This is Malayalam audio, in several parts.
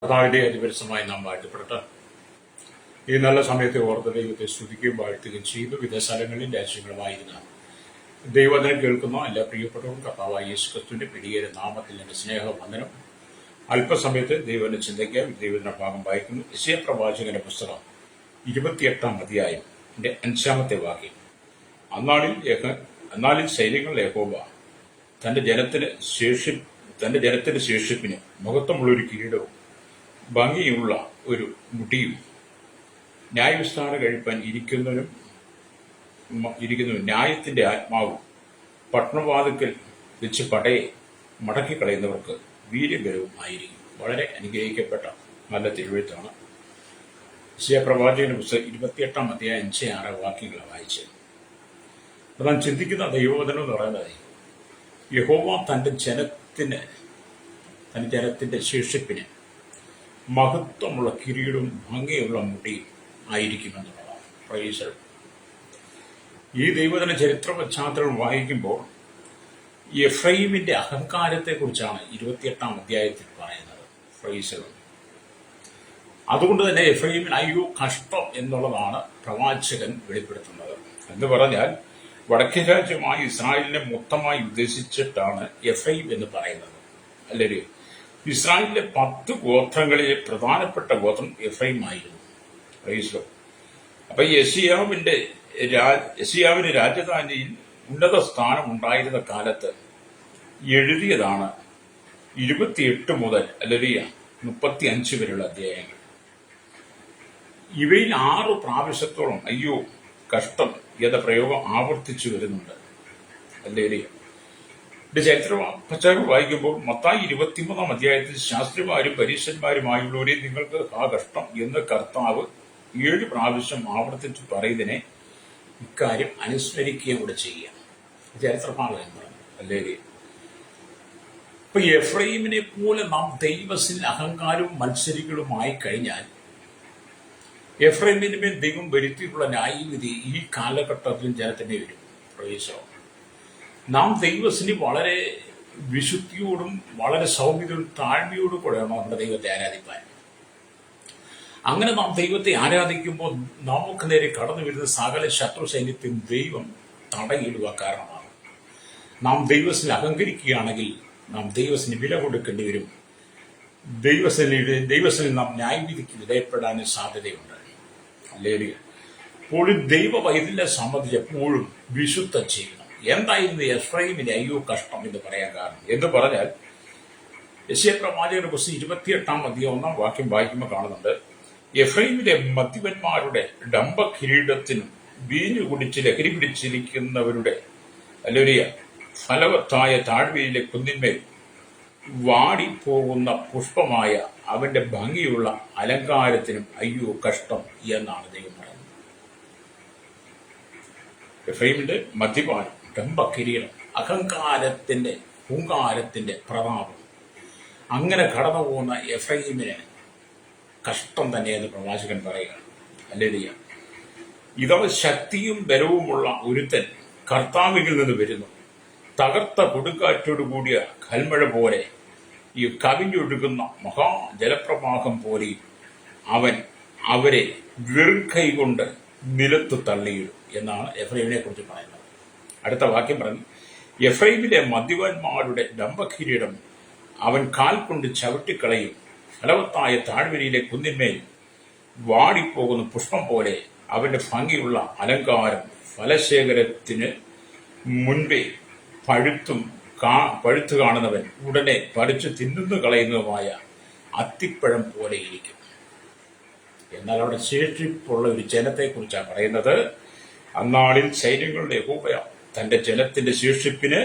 കർത്താവിന്റെ അതിപരിസമായി നാം വാഴ്ത്തപ്പെടട്ടെ. ഈ നല്ല സമയത്തെ ഓർത്ത് ദൈവത്തെ സ്തുതിക്കുകയും വാഴ്ത്തുകയും ചെയ്തു. വിവിധ സ്ഥലങ്ങളിൽ രാജ്യങ്ങളുമായിരുന്ന ദൈവവചനം കേൾക്കുന്ന എല്ലാ പ്രിയപ്പെട്ടവരും കർത്താവായ യേശുക്രിസ്തുവിന്റെ പിടിയേറെ നാമത്തിൽ എന്റെ സ്നേഹവന്ദനം. അല്പസമയത്ത് ദൈവത്തിന്റെ ചിന്തയ്ക്ക് ദൈവത്തിന്റെ ഭാഗം വായിക്കുന്നു. യെശയ്യാ പ്രവാചകന്റെ പുസ്തകം 28-ാം അധ്യായം 5-ാമത്തെ വാക്യം. അന്നാളിൽ സൈന്യങ്ങളുടെ യഹോവ തന്റെ ജനത്തിന്റെ ശേഷിപ്പിന് മഹത്വമുള്ളൊരു കിരീടവും ഭംഗിയുള്ള ഒരു മുടിയും ന്യായവിസ്താരം കഴിപ്പാൻ ഇരിക്കുന്നവനും ന്യായത്തിന്റെ ആത്മാവും പട്ടണവാതിൽക്കൽ വെച്ച് പടയെ മടക്കിക്കളയുന്നവർക്ക് വീര്യബലവും ആയിരിക്കും. വളരെ അനുഗ്രഹിക്കപ്പെട്ട നല്ല തിരുവെഴുത്താണ്. യെശയ്യാ പ്രവാചകന്റെ പുസ്തകം 28-ാം അധ്യായം 5-6 വാക്യങ്ങൾ വായിച്ചത്. അപ്പോൾ നാം ചിന്തിക്കുന്ന ദൈവവചനം എന്ന് പറയുന്നത്, യഹോവ തന്റെ ജനത്തിന്റെ ശേഷിപ്പിന് മഹത്വമുള്ള കിരീടവും ഭംഗിയുള്ള മുടിയും ആയിരിക്കുമെന്നുള്ളതാണ്. പ്രൈസ്. ഈ ദൈവത്തിന്റെ ചരിത്ര പശ്ചാത്തലം വായിക്കുമ്പോൾ എഫ്രൈമിന്റെ അഹങ്കാരത്തെ കുറിച്ചാണ് 28-ാം അധ്യായത്തിൽ പറയുന്നത്. പ്രൈസ്. അതുകൊണ്ട് തന്നെ എഫ്രൈമിന് അയ്യോ കഷ്ടം എന്നുള്ളതാണ് പ്രവാചകൻ വെളിപ്പെടുത്തുന്നത്. എന്ന് പറഞ്ഞാൽ വടക്കേ രാജ്യമായ ഇസ്രായേലിനെ മൊത്തമായി ഉദ്ദേശിച്ചിട്ടാണ് എഫ്രൈം എന്ന് പറയുന്നത്. അല്ലേ? ഇസ്രായേലിലെ 10 ഗോത്രങ്ങളിലെ പ്രധാനപ്പെട്ട ഗോത്രം എഫ്രൈം ആയിരുന്നു. പ്രൈസ്. അപ്പൊ യെശയ്യാവിന് രാജധാനിയിൽ ഉന്നത സ്ഥാനം ഉണ്ടായിരുന്ന കാലത്ത് എഴുതിയതാണ് 28 മുതൽ 35 വരെയുള്ള അധ്യായങ്ങൾ. ഇവയിൽ 6 പ്രാവശ്യത്തോളം അയ്യോ കഷ്ടം എന്ന പ്രയോഗം ആവർത്തിച്ചു വരുന്നുണ്ട്. അല്ലേ? ഇത് ചരിത്ര പശ്ചാത്തലം വായിക്കുമ്പോൾ മത്തായി 23-ാം അധ്യായത്തിൽ ശാസ്ത്രിമാരും പരീശന്മാരുമായുള്ളവരെ നിങ്ങൾക്ക് ആ കഷ്ടം എന്ന് കർത്താവ് 7 പ്രാവശ്യം ആവർത്തിച്ച് പറയുന്നതിനെ ഇക്കാര്യം അനുസ്മരിക്കുകയും കൂടെ ചെയ്യുക. ചരിത്രഭാഗം എന്താണ്? അല്ലേ? ഇപ്പൊ എഫ്രൈമിനെ പോലെ നാം ദൈവത്തിൽ അഹങ്കാരവും മത്സരികളുമായി കഴിഞ്ഞാൽ എഫ്രൈമിന് മേൽ ദൈവം വരുത്തിയിട്ടുള്ള ന്യായവിധി ഈ കാലഘട്ടത്തിൽ ജനത്തിന്റെ വരും. പ്രവേശോ നാം ദൈവത്തിന് വളരെ വിശുദ്ധിയോടും വളരെ സൗമ്യതയും താഴ്മയോടും കൂടെയാണ് നമ്മുടെ ദൈവത്തെ ആരാധിപ്പാൻ. അങ്ങനെ നാം ദൈവത്തെ ആരാധിക്കുമ്പോൾ നമുക്ക് നേരെ കടന്നു വരുന്ന സകല ശത്രു സൈന്യത്തെയും ദൈവം തടയിടുക കാരണമാണ്. നാം ദൈവത്തിന് അഹങ്കരിക്കുകയാണെങ്കിൽ നാം ദൈവത്തിന് വില കൊടുക്കേണ്ടി വരും. ദൈവത്തിന് നാം ന്യായവിധിക്ക് വിധേയപ്പെടാനും സാധ്യതയുണ്ട്. അല്ലേ? എപ്പോഴും ദൈവ വൈദ്യനെ സംബന്ധിച്ച് എപ്പോഴും വിശുദ്ധം ചെയ്യണം. എന്തായിരുന്നു എഫ്രൈമിന്റെ അയ്യോ കഷ്ടം എന്ന് പറയാൻ കാരണം എന്ന് പറഞ്ഞാൽ, യെശയ്യാ പ്രവാചകന്റെ പുസ്തകം 28-ാം അധ്യായം 1-ാം വാക്യം വായിക്കുമ്പോൾ കാണുന്നുണ്ട്, എഫ്രൈമിലെ മദ്യപന്മാരുടെ ഡംബകിരീടത്തിനും വീഞ്ഞു കുടിച്ച് ലഹരി പിടിച്ചിരിക്കുന്നവരുടെ ഫലവത്തായ താഴ്വരയിലെ കുന്നിന്മേൽ വാടിപ്പോകുന്ന പുഷ്പമായ അവന്റെ ഭംഗിയുള്ള അലങ്കാരത്തിനും അയ്യോ കഷ്ടം എന്നാണ് ദൈവം പറയുന്നത്. എഫ്രൈമിന്റെ മദ്യപാനം, ഡംബകിരീടം, അഹങ്കാരത്തിന്റെ ഹുങ്കാരത്തിന്റെ പ്രതാപം, അങ്ങനെ കടന്നു പോകുന്ന എഫ്രൈമിന് കഷ്ടം തന്നെയെന്ന് പ്രവാചകൻ പറയുകയാണ്. അല്ലേ? ഇതവ ശക്തിയും ബലവുമുള്ള ഒരുത്തൻ കർത്താവിൽ നിന്ന് വരുന്നു. തകർത്ത കൊടുങ്കാറ്റോടു കൂടിയ കൽമഴ പോലെ ഈ കവിഞ്ഞൊഴുകുന്ന മഹാജലപ്രവാഹം പോലെ അവൻ അവരെ വെറുക്കൈ കൊണ്ട് നിലത്ത് തള്ളിയിടും എന്നാണ് എഫ്രൈമിനെ കുറിച്ച് പറയുന്നത്. അടുത്ത വാക്യം പറഞ്ഞു, എഫ്രൈമിലെ മദ്യപന്മാരുടെ ഡംബകിരീടം അവൻ കാൽ കൊണ്ട് ചവിട്ടിക്കളയും. ഫലവത്തായ താഴ്വരയിലെ കുന്നിന്മേൽ വാടിപ്പോകുന്ന പുഷ്പം പോലെ അവന്റെ ഭംഗിയുള്ള അലങ്കാരം ഫലശേഖരത്തിന് മുൻപേ പഴുത്തു കാണുന്നവൻ ഉടനെ പറിച്ചു തിന്നു കളയുന്നതുമായ അത്തിപ്പഴം പോലെ ഇരിക്കും. എന്നാൽ അവിടെ ശേഷിപ്പുള്ള ഒരു ജനത്തെ കുറിച്ചാണ് പറയുന്നത്. അന്നാളിൽ സൈന്യങ്ങളുടെ യഹോവ തന്റെ ജനത്തിന്റെ ശേഷിപ്പിന്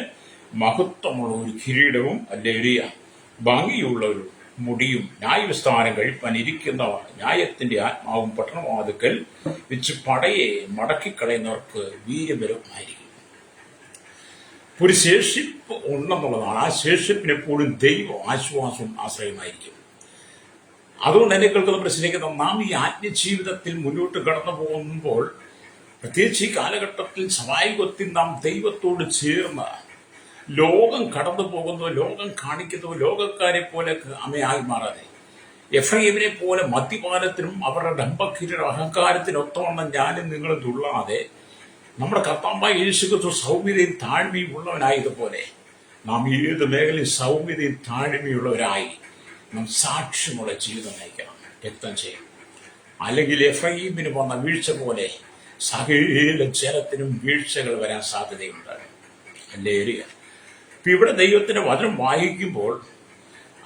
മഹത്വമുള്ള ഒരു കിരീടവും ഭംഗിയുള്ള ഒരു മുടിയും ന്യായവിസ്താരം കഴിപ്പാൻ ഇരിക്കുന്നവർ ന്യായത്തിന്റെ ആത്മാവും പട്ടണവാതിൽക്കൽ വെച്ച് പടയെ മടക്കിക്കളയുന്നവർക്ക് വീര്യബലവും ആയിരിക്കും. ഒരു ശേഷിപ്പ് ഉണ്ടെന്നുള്ളതാണ്. ആ ശേഷിപ്പിന് എപ്പോഴും ദൈവ ആശ്വാസവും ആശ്രയമായിരിക്കും. അതുകൊണ്ട് എന്നെ കേൾക്കുന്ന പ്രശ്നിക്കുന്ന നാം ഈ ആത്മജീവിതത്തിൽ മുന്നോട്ട് കടന്നു പോകുമ്പോൾ, പ്രത്യേകിച്ച് ഈ കാലഘട്ടത്തിൽ സ്വാഭാവികത്തിൽ നാം ദൈവത്തോട് ചേർന്ന് ലോകം കടന്നു പോകുന്നവോ ലോകം കാണിക്കുന്നവോ ലോകക്കാരെ പോലെ അമ്മയായി മാറാതെ എഫ്രൈമിനെ പോലെ മദ്യപാനത്തിനും അവരുടെ ഡംബക്കിരുടെ അഹങ്കാരത്തിനൊത്തവണ്ണം ഞാനും നിങ്ങളും തുള്ളാതെ നമ്മുടെ കർത്താവായ യേശുക്രിസ്തു സൗമ്യതയും താഴ്മയും ഉള്ളവനായതുപോലെ നാം ഏത് മേഖലയിൽ സൗമ്യതയും താഴ്മയുള്ളവരായി നാം സാക്ഷ്യമുള്ള ജീവിതം നയിക്കണം, രക്തം ചെയ്യണം. അല്ലെങ്കിൽ എഫ്രൈമിന് വന്ന വീഴ്ച പോലെ സകല ജനത്തിനും വീഴ്ചകൾ വരാൻ സാധ്യതയുണ്ട്. അല്ലേ? ഇപ്പൊ ഇവിടെ ദൈവത്തിന്റെ വചനം വായിക്കുമ്പോൾ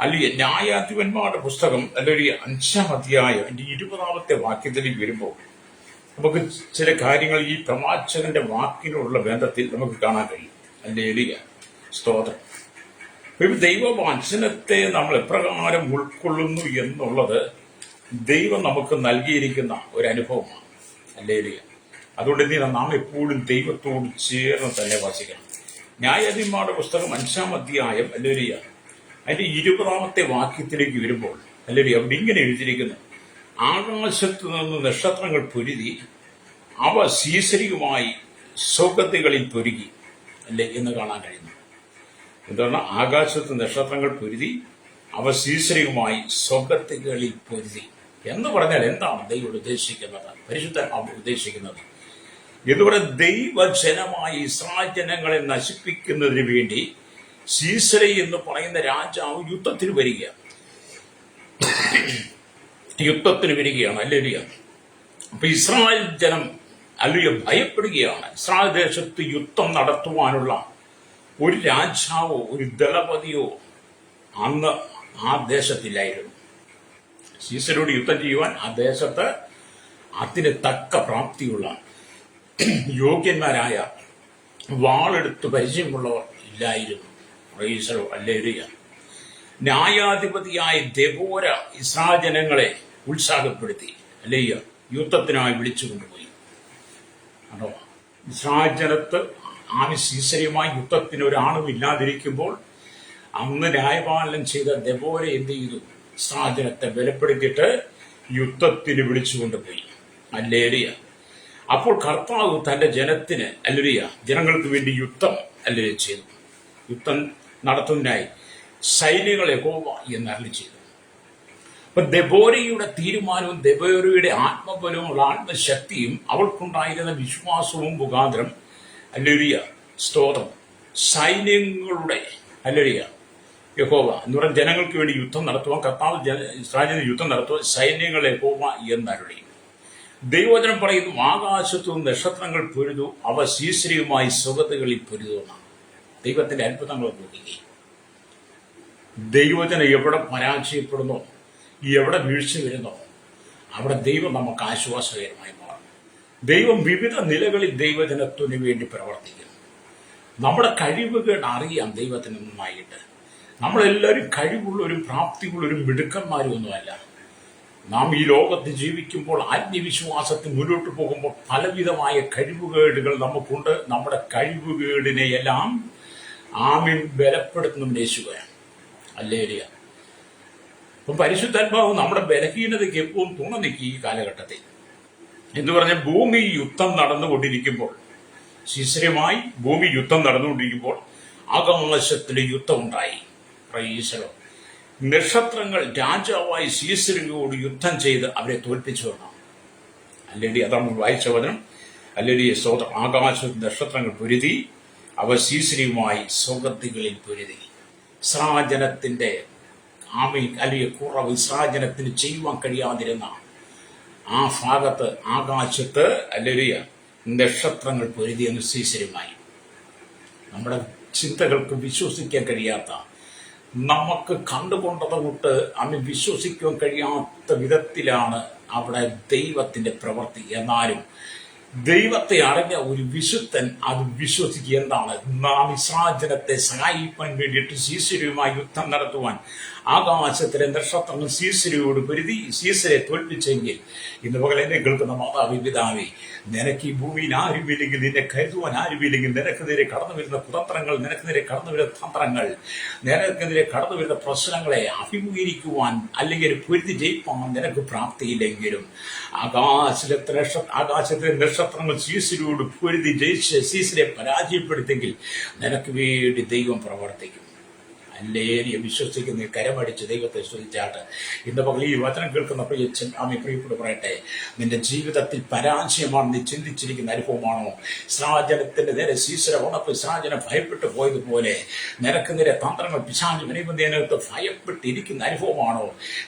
അല്ലെങ്കിൽ ന്യായാധിപന്മാരുടെ പുസ്തകം അല്ലെങ്കിൽ 5-ാം അധ്യായം 20-ാമത്തെ വാക്യത്തിലേക്ക് വരുമ്പോൾ നമുക്ക് ചില കാര്യങ്ങൾ ഈ പ്രവാചകന്റെ വാക്കിനോടുള്ള ബന്ധത്തിൽ നമുക്ക് കാണാൻ കഴിയും. അല്ലേ? സ്തോത്രം. ദൈവവചനത്തെ നമ്മൾ എപ്രകാരം ഉൾക്കൊള്ളുന്നു എന്നുള്ളത് ദൈവം നമുക്ക് നൽകിയിരിക്കുന്ന ഒരു അനുഭവമാണ്. അല്ലേ? അതുകൊണ്ട് എന്തിനാ നാം എപ്പോഴും ദൈവത്തോട് ചേർന്ന് തന്നെ വസിക്കണം. ന്യായാധിപന്മാരുടെ പുസ്തകം 5-ാം അധ്യായം അല്ലേ അതിന്റെ 20-ാമത്തെ വാക്യത്തിലേക്ക് വരുമ്പോൾ അല്ലേ അവിടെ ഇങ്ങനെ എഴുതിയിരിക്കുന്നു: ആകാശത്തു നിന്ന് നക്ഷത്രങ്ങൾ പൊരുതി അവ സീസരിയുമായി സ്വർഗ്ഗത്തികളിൽ പൊരുകി. അല്ലേ എന്ന് കാണാൻ കഴിയുന്നു. എന്താണ് ആകാശത്ത് നക്ഷത്രങ്ങൾ പൊരുതി അവ സീസരിയുമായി സ്വർഗ്ഗത്തികളിൽ പൊരുതി എന്ന് പറഞ്ഞാൽ എന്താണ് ദൈവം ഉദ്ദേശിക്കുന്നത്, പരിശുദ്ധാത്മാവ് ഉദ്ദേശിക്കുന്നത്? ഇതുപോലെ ദൈവജനമായ ഇസ്രായേൽ ജനങ്ങളെ നശിപ്പിക്കുന്നതിന് വേണ്ടി സീസര എന്ന് പറയുന്ന രാജാവ് യുദ്ധത്തിന് വരികയാണ്. അല്ലേ? അപ്പൊ ഇസ്രായേൽ ജനം അല്ലെങ്കിൽ ഭയപ്പെടുകയാണ്. ഇസ്രായേൽ ദേശത്ത് യുദ്ധം നടത്തുവാനുള്ള ഒരു രാജാവോ ഒരു ദളപതിയോ അന്ന് ആ ദേശത്തില്ലായിരുന്നു. സീസരോട് യുദ്ധം ചെയ്യുവാൻ ആ ദേശത്ത് അതിന് തക്ക പ്രാപ്തിയുള്ള യോഗ്യന്മാരായ വാളെടുത്ത് പരിചയമുള്ളവർ ഇല്ലായിരുന്നു. പ്രൈസലോ. അല്ലേ? ന്യായാധിപതിയായ ദെബോര ഇസ്രായേൽ ജനങ്ങളെ ഉത്സാഹപ്പെടുത്തി. അല്ലേ? യുദ്ധത്തിനായി വിളിച്ചു കൊണ്ടുപോയി. ആണോ? ഇസ്രായേൽ ജനത്ത് സീസരയുമായി യുദ്ധത്തിന് ഒരാളും ഇല്ലാതിരിക്കുമ്പോൾ അന്ന് ന്യായപാലനം ചെയ്ത ദെബോര എന്ത് ചെയ്തു? ഇസ്രായേൽ ജനത്തെ ബലപ്പെടുത്തിയിട്ട് യുദ്ധത്തിന് വിളിച്ചുകൊണ്ടുപോയി. അല്ലേ? അപ്പോൾ കർത്താവ് തന്റെ ജനത്തിന് ജനങ്ങൾക്ക് വേണ്ടി യുദ്ധം ചെയ്തു. യുദ്ധം നടത്തുന്നതിനായി സൈന്യങ്ങളെ യഹോവ എന്ന് അരുളി ചെയ്തു. അപ്പൊ ദെബോരയുടെ തീരുമാനവും ദെബോരയുടെ ആത്മബലവും ആത്മശക്തിയും അവൾക്കുണ്ടായിരുന്ന വിശ്വാസവും മുഖാന്തരം സ്തോത്രം സൈന്യങ്ങളുടെ യഹോവ എന്ന് പറഞ്ഞ ജനങ്ങൾക്ക് വേണ്ടി യുദ്ധം നടത്തുവാൻ കർത്താവ് ഇസ്രായേലിന് യുദ്ധം നടത്തുവാൻ സൈന്യങ്ങളെ യഹോവ എന്നരുളി. ദൈവവചനം പറയുന്നു: ആകാശത്തു നക്ഷത്രങ്ങൾ പൊരുതു അവ സീസരിയുമായി സ്വർഗ്ഗത്തികളിൽ പൊരുതുമെന്നാണ്. ദൈവത്തിന്റെ അത്ഭുതങ്ങൾ നോക്കുകയും ദൈവവചനം എവിടെ പരാജയപ്പെടുന്നോ, എവിടെ വീഴ്ച വരുന്നോ അവിടെ ദൈവം നമുക്ക് ആശ്വാസകരമായി മാറും. ദൈവം വിവിധ നിലകളിൽ ദൈവജനത്തിന് വേണ്ടി പ്രവർത്തിക്കുന്നു. നമ്മുടെ കഴിവുകൾ അറിയാം ദൈവത്തിന് നന്നായിട്ട്. നമ്മളെല്ലാവരും കഴിവുള്ളവരും പ്രാപ്തിയുള്ളവരും മിടുക്കന്മാരും ഒന്നുമല്ല. നാം ഈ ലോകത്ത് ജീവിക്കുമ്പോൾ ആത്മവിശ്വാസത്തിൽ മുന്നോട്ട് പോകുമ്പോൾ പലവിധമായ കഴിവുകേടുകൾ നമുക്കുണ്ട്. നമ്മുടെ കഴിവുകേടിനെയെല്ലാം ആമീൻ ബലപ്പെടുത്തുന്ന യേശുവാണ്. അല്ലേ? അപ്പം പരിശുദ്ധാത്മാവ് നമ്മുടെ ബലഹീനതയ്ക്ക് എപ്പോഴും തുണ നിൽക്കി ഈ കാലഘട്ടത്തിൽ. എന്ന് പറഞ്ഞാൽ ഭൂമി യുദ്ധം നടന്നുകൊണ്ടിരിക്കുമ്പോൾ, ശിശിരമായി ഭൂമി യുദ്ധം നടന്നുകൊണ്ടിരിക്കുമ്പോൾ ആകാശത്തിൽ യുദ്ധമുണ്ടായി. പ്രൈസലോ. നക്ഷത്രങ്ങൾ രാജാവായി സീസരയോട് യുദ്ധം ചെയ്ത് അവരെ തോൽപ്പിച്ചു എന്നാണ്. അല്ലേടി അതാണ് വായിച്ച വചനം. അല്ലേടി സ്തോത്രം. ആകാശ നക്ഷത്രങ്ങൾ പൊരുതി അവ സീസരയുമായി സ്വർഗ്ഗത്തികളിൽ പൊരുതി. ഇസ്രായേലിന്റെ അല്ലെങ്കിൽ കുറവ് ഇസ്രായേലിന് ചെയ്യുവാൻ കഴിയാതിരുന്ന ആ ഭാഗത്ത് ആകാശത്ത് നക്ഷത്രങ്ങൾ പൊരുതിയെന്ന് സീസരയുമായി. നമ്മുടെ ചിന്തകൾക്ക് വിശ്വസിക്കാൻ കഴിയാത്ത, നമുക്ക് കണ്ടുകൊണ്ടത് കൊണ്ട് അന്ന് വിശ്വസിക്കാൻ കഴിയാത്ത വിധത്തിലാണ് അവിടെ ദൈവത്തിന്റെ പ്രവൃത്തി. എന്നാലും ദൈവത്തെ അറിഞ്ഞ ഒരു വിശുദ്ധൻ അത് വിശ്വസിക്കുക. എന്താണ്? നാം ഇസ്രായേലിനെ സഹായിക്കാൻ വേണ്ടിയിട്ട് സീസരയുമായി യുദ്ധം നടത്തുവാൻ ആകാശത്തിലെ നക്ഷത്രങ്ങൾ സീസരയോട് പൊരുതി സീസരെ തോൽപ്പിച്ചെങ്കിൽ ഇന്ന് പകൽ എന്നെ കേൾക്കുന്ന മാതാവി പിതാവേ, നിനക്ക് ഈ ഭൂമിയിൽ ആരുമില്ലെങ്കിൽ, നിന്നെ കരുതുവാൻ ആരുമില്ലെങ്കിൽ, നിനക്കെതിരെ കടന്നു വരുന്ന കുതന്ത്രങ്ങൾ, നിനക്കെതിരെ കടന്നു വരുന്ന തന്ത്രങ്ങൾ, നിനക്കെതിരെ കടന്നു വരുന്ന പ്രശ്നങ്ങളെ അഭിമുഖീകരിക്കുവാൻ അല്ലെങ്കിൽ പൊരുതി ജയിപ്പാൻ നിനക്ക് പ്രാപ്തിയില്ലെങ്കിലും ആകാശത്തിലെ നക്ഷത്രങ്ങൾ സീസരോട് പൊരുതി ജയിച്ച് സീസരെ പരാജയപ്പെടുത്തെങ്കിൽ നിനക്ക് വേണ്ടി ദൈവം പ്രവർത്തിക്കും. അല്ലേരിയ വിശ്വസിക്കുന്ന കരമടിച്ച് ദൈവത്തെ സ്തുതിച്ചാട്ട്. ഇന്ന് പകൽ ഈ വചനം കേൾക്കുന്ന പ്രിയപ്പെട്ട് പറയട്ടെ, നിന്റെ ജീവിതത്തിൽ പരാജയമാണ് നീ ചിന്തിച്ചിരിക്കുന്ന അനുഭവമാണോ? ഇസ്രായേലിന്റെ നേരെ സീസര ഉണപ്പ് ഇസ്രായേലിനെ ഭയപ്പെട്ടു പോയതുപോലെ നിനക്ക് നേരെ തന്ത്രങ്ങൾ പിശാച് വിനയത്ത് ഭയപ്പെട്ടിരിക്കുന്ന അനുഭവമാണോ?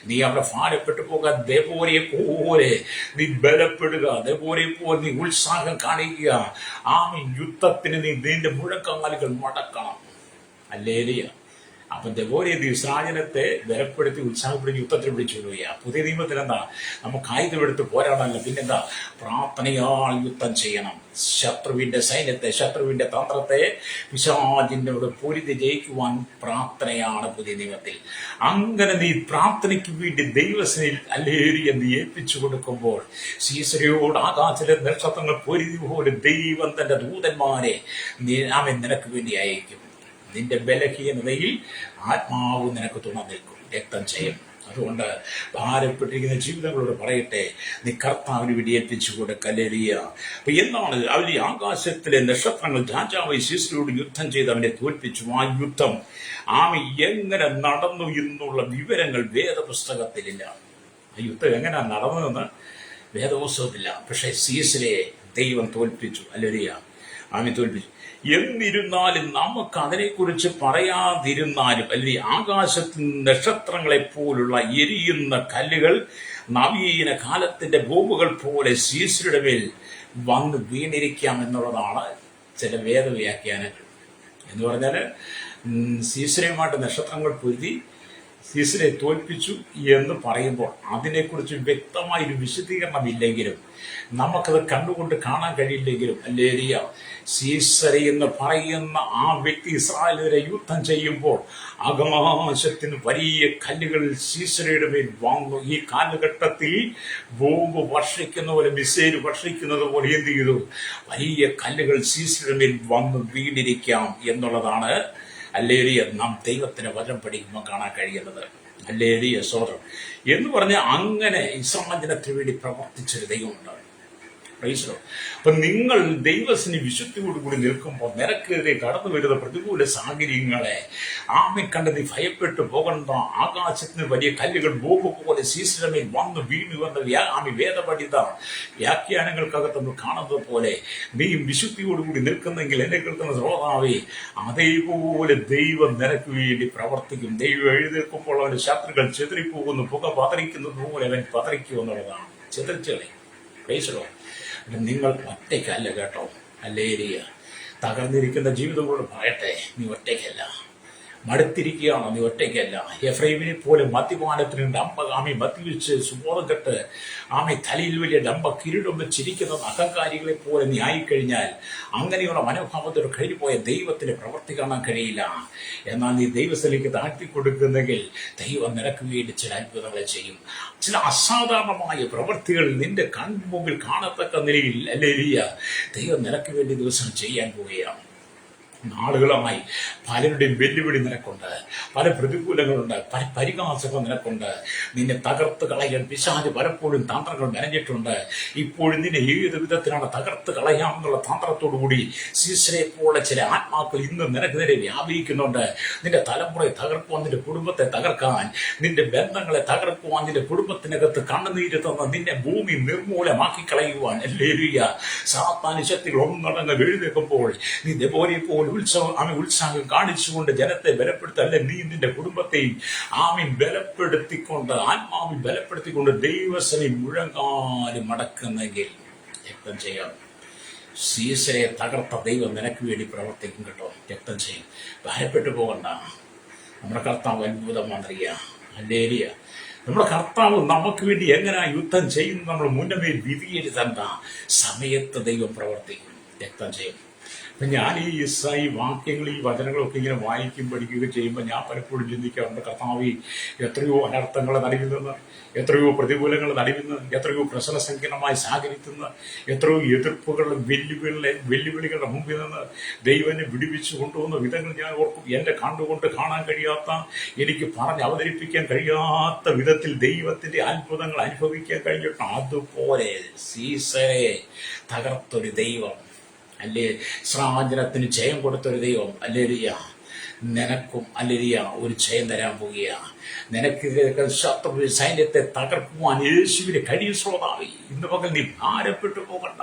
നീ അവിടെ ഭാരപ്പെട്ടു പോകാൻ ദേവോരയെ പോലെ നീ ബലപ്പെടുക, ദേവോരയെ പോലെ നീ ഉത്സാഹം കാണിക്കുക. ആ യുദ്ധത്തിന് നീ നിന്റെ മുഴക്കങ്ങാലുകൾ മടക്കണം. അല്ലേലിയ. അപ്പൊ ദെബോരയെ ഇസ്രായേലത്തെ ബലപ്പെടുത്തി ഉത്സാഹപ്പെടുത്തി യുദ്ധത്തിൽ വിളിച്ചു കൊള്ളുക. പുതിയ നിയമത്തിൽ എന്താ? നമുക്ക് ആയുധമെടുത്ത് പോരാടല്ല, പിന്നെന്താ? പ്രാർത്ഥനയാൽ യുദ്ധം ചെയ്യണം. ശത്രുവിന്റെ സൈന്യത്തെ, ശത്രുവിന്റെ തന്ത്രത്തെ, പിശാചിനോട് പൊരുതി ജയിക്കുവാൻ പ്രാർത്ഥനയാണ് പുതിയ നിയമത്തിൽ. അങ്ങനെ നീ പ്രാർത്ഥനയ്ക്ക് വേണ്ടി ദൈവസേനയിൽ അല്ലേരിയ നീ ഏൽപ്പിച്ചു കൊടുക്കുമ്പോൾ സീസരയോട് ആകാശത്തിലെ നക്ഷത്രങ്ങൾ പൊരുതി പോലെ ദൈവം തന്റെ ദൂതന്മാരെ അവൻ നിനക്ക് വേണ്ടി അയക്കും. നിന്റെ ബലഹീനതയിൽ ആത്മാവ് നിനക്ക് തുണ നിൽക്കും, രക്തം ചെയ്യും. അതുകൊണ്ട് ഭാരപ്പെട്ടിരിക്കുന്ന ജീവിതങ്ങളോട് പറയട്ടെ, നീ കർത്താവിന് വേണ്ടി ഏൽപ്പിച്ചു കൊടുക്കല്ലേലിയ. അപ്പൊ എന്താണ് അവര് ആകാശത്തിലെ നക്ഷത്രങ്ങൾ രാജാവ് ശിശുരോട് യുദ്ധം ചെയ്ത് അവനെ തോൽപ്പിച്ചു. ആ യുദ്ധം എങ്ങനെ നടന്നു എന്നുള്ള വിവരങ്ങൾ വേദപുസ്തകത്തിലില്ല. ആ യുദ്ധം എങ്ങനെ നടന്നതെന്ന് വേദപുസ്തകത്തില്ല. പക്ഷെ സീസരെ ദൈവം തോൽപ്പിച്ചു. അല്ലേലിയ, തോൽപ്പിച്ചു. എന്നിരുന്നാലും നമുക്ക് അതിനെക്കുറിച്ച് പറയാതിരുന്നാലും, അല്ലെങ്കിൽ ആകാശത്തിൽ നക്ഷത്രങ്ങളെ പോലുള്ള എരിയുന്ന കല്ലുകൾ നവീന കാലത്തിന്റെ ബോംബുകൾ പോലെ സീസരുടെ മേൽ വന്ന് വീണിരിക്കാം എന്നുള്ളതാണ് ചില വേദവ്യാഖ്യാനങ്ങൾ. എന്ന് പറഞ്ഞാല് സീസരയുമായിട്ട് നക്ഷത്രങ്ങൾ പൊരുതി സീസരെ തോൽപ്പിച്ചു എന്ന് പറയുമ്പോൾ അതിനെക്കുറിച്ച് വ്യക്തമായൊരു വിശദീകരണം ഇല്ലെങ്കിലും, നമുക്കത് കണ്ടുകൊണ്ട് കാണാൻ കഴിയില്ലെങ്കിലും, അല്ലേരിയ, സീസര എന്ന് പറയുന്ന ആ വ്യക്തി ഇസ്രായേലിനെ യുദ്ധം ചെയ്യുമ്പോൾ ആകാശത്തിന് വലിയ കല്ലുകൾ സീസരയുടെ മേൽ വന്നു. ഈ കാലഘട്ടത്തിൽ ബോംബ് വർഷിക്കുന്ന പോലെ, മിസൈൽ വർഷിക്കുന്നത് പോലെ എന്ത് ചെയ്തു? വലിയ കല്ലുകൾ സീസരയുടെ മേൽ വന്നു വീണിരിക്കാം എന്നുള്ളതാണ് അല്ലേലിയ നാം ദൈവത്തിന് വചനം പഠിക്കുമ്പോൾ കാണാൻ കഴിയുന്നത്. അല്ലേലിയ സോദരം എന്ന് പറഞ്ഞാൽ അങ്ങനെ ഇസ്രായേലിനു വേണ്ടി പ്രവർത്തിച്ചൊരു ദൈവമുണ്ട്. അപ്പൊ നിങ്ങൾ ദൈവത്തിന് വിശുദ്ധിയോടുകൂടി നിൽക്കുമ്പോൾ നിനക്കെതിരെ കടന്നു വരുന്ന പ്രതികൂല സാഹചര്യങ്ങളെ കണ്ട് നീ ഭയപ്പെട്ടു പോകണ്ട. ആകാശത്തിന് വലിയ കല്ലുകൾ ബോംബ് പോലെ സീസരമേൽ വന്നു വീണു വന്ന വേദപഠിത വ്യാഖ്യാനങ്ങൾക്കകത്ത് നമ്മൾ കാണുന്നത് പോലെ നീയും വിശുദ്ധിയോടുകൂടി നിൽക്കുന്നെങ്കിൽ എന്നെ കേൾക്കുന്ന ശ്രോതാവേ, അതേപോലെ ദൈവം നിനക്ക് വേണ്ടി പ്രവർത്തിക്കും. ദൈവം എഴുന്നേൽക്കുമ്പോൾ അവന്റെ ശത്രുക്കൾ ചെതറിപ്പോകുന്നു, പുക പതറിക്കുന്നത് പോലെ അവൻ പതറിക്കും എന്നുള്ളതാണ്. ചെതറിച്ചളെ പേശലോ. നിങ്ങൾ ഒറ്റയ്ക്കല്ല കേട്ടോ. അല്ലേരിയ, തകർന്നിരിക്കുന്ന ജീവിതങ്ങളോട് പറയട്ടെ, നീ ഒറ്റയ്ക്കല്ല. മടുത്തിരിക്കുകയാണോ? നീ ഒറ്റയ്ക്കല്ല. എഫ്രൈമിനെ പോലെ മദ്യപാനത്തിന് ഡമ്പ മദ്യപിച്ച് സുബോധം കെട്ട് തലയിൽ വലിയ ഡമ്പ കിരീടം വെച്ചിരിക്കുന്ന അഹങ്കാരികളെ പോലെ നീ ആയിക്കഴിഞ്ഞാൽ, അങ്ങനെയുള്ള മനോഭാവത്തോട് കഴിഞ്ഞുപോയ ദൈവത്തിന് പ്രവർത്തി കാണാൻ കഴിയില്ല. എന്നാൽ നീ ദൈവസ്ഥലേക്ക് താഴ്ത്തി കൊടുക്കുന്നെങ്കിൽ ദൈവം നിനക്ക് വേണ്ടി ചില അത്ഭുതങ്ങളെ ചെയ്യും. ചില അസാധാരണമായ പ്രവൃത്തികൾ നിന്റെ കൺമുമ്പിൽ കാണത്തക്ക നിലയിൽ അല്ലേലിയ ദൈവം നിനക്ക് വേണ്ടി ദിവസം ചെയ്യാൻ പോവുകയാണ്. നാളുകളുമായി പലരുടെയും വെല്ലുവിളി നിനക്കുണ്ട്, പല പ്രതികൂലങ്ങളുണ്ട്, പല പരിഹാസങ്ങൾ നിനക്കുണ്ട്. നിന്നെ തകർത്ത് കളയാൻ പിശാച് പലപ്പോഴും തന്ത്രങ്ങൾ മെനഞ്ഞിട്ടുണ്ട്. ഇപ്പോഴും നിന്നെ ഏത് വിധത്തിലാണ് തകർത്ത് കളയാമെന്നുള്ള തന്ത്രത്തോടുകൂടി സീസരെ പോലെ ചില ആത്മാക്കൾ ഇന്ന് നിനക്ക് നേരെ വ്യാപരിക്കുന്നുണ്ട്. നിന്റെ തലമുറയെ തകർക്കുവാൻ, നിന്റെ കുടുംബത്തെ തകർക്കാൻ, നിന്റെ ബന്ധങ്ങളെ തകർക്കുവാൻ, നിന്റെ കുടുംബത്തിനകത്ത് കണ്ണുനീര് തന്ന നിന്നെ ഭൂമി നിർമൂലമാക്കി കളയുവാൻ അല്ലേലൂയ സാത്താന്യ ശക്തികൾ ഒന്നടങ്ങ് എഴുന്നേൽക്കുമ്പോൾ നീ ദേവോരെ പോലെ ഉത്സാഹം കാണിച്ചുകൊണ്ട് ജനത്തെ ബലപ്പെടുത്തല്ല, നീ നിന്റെ കുടുംബത്തെയും ബലപ്പെടുത്തിക്കൊണ്ട്, ആത്മാവിൽ ബലപ്പെടുത്തിക്കൊണ്ട് ദൈവസനെ മുഴങ്ങാലും മടക്കുന്നെങ്കിൽ രക്തം ചെയ്യാം. സീസരെ തകർത്ത ദൈവം നിനക്ക് വേണ്ടി പ്രവർത്തിക്കും കേട്ടോ. രക്തം ചെയ്യും. ഭയപ്പെട്ടു പോകണ്ട. നമ്മുടെ കർത്താവ് അത്ഭുതം മന്ത്രിയ. അല്ലേലിയ. നമ്മുടെ കർത്താവ് നമുക്ക് വേണ്ടി എങ്ങനെ യുദ്ധം ചെയ്യുന്നു നമ്മൾ മുന്നമേ വിധിയെഴുതണ്ട. സമയത്ത് ദൈവം പ്രവർത്തിക്കും. രക്തം ചെയ്യും. അപ്പം ഞാൻ ഈ വാക്യങ്ങൾ, ഈ വചനങ്ങളൊക്കെ ഇങ്ങനെ വായിക്കും പഠിക്കുകയും ചെയ്യുമ്പോൾ ഞാൻ പലപ്പോഴും ചിന്തിക്കാറുണ്ട്, കർത്താവ് എത്രയോ അനർത്ഥങ്ങളെ നടുവിൽ എത്രയോ പ്രതികൂലങ്ങൾ നടുവിൽ എത്രയോ പ്രശ്ന സങ്കീർണമായി സാഹചര്യത്തിൽ എത്രയോ എതിർപ്പുകളുടെ വെല്ലുവിളികളുടെ മുമ്പിൽ നിന്ന് ദൈവനെ വിടുവിച്ചു കൊണ്ടുവന്ന വിധങ്ങൾ ഞാൻ ഓർക്കും. എൻ്റെ കണ്ടുകൊണ്ട് കാണാൻ കഴിയാത്ത, എനിക്ക് പറഞ്ഞ് അവതരിപ്പിക്കാൻ കഴിയാത്ത വിധത്തിൽ ദൈവത്തിന്റെ അത്ഭുതങ്ങൾ അനുഭവിക്കാൻ കഴിഞ്ഞിട്ട് അതുപോലെ സീസരെ തകർത്തൊരു ദൈവം, അല്ലേ ഇസ്രായേലിന് ജയം കൊടുത്തൊരു ദൈവം. അല്ലേലൂയ. നിനക്കും അല്ലേലിയ ഒരു ജയം തരാൻ പോവുകയാണ്. നിനക്ക് ശത്രു സൈന്യത്തെ തകർക്കുവാൻ യേശുവിന് കഴിയും. ശ്രോതാവി, ഇന്ന് പകൽ നീ ഭാരപ്പെട്ടു പോകണ്ട.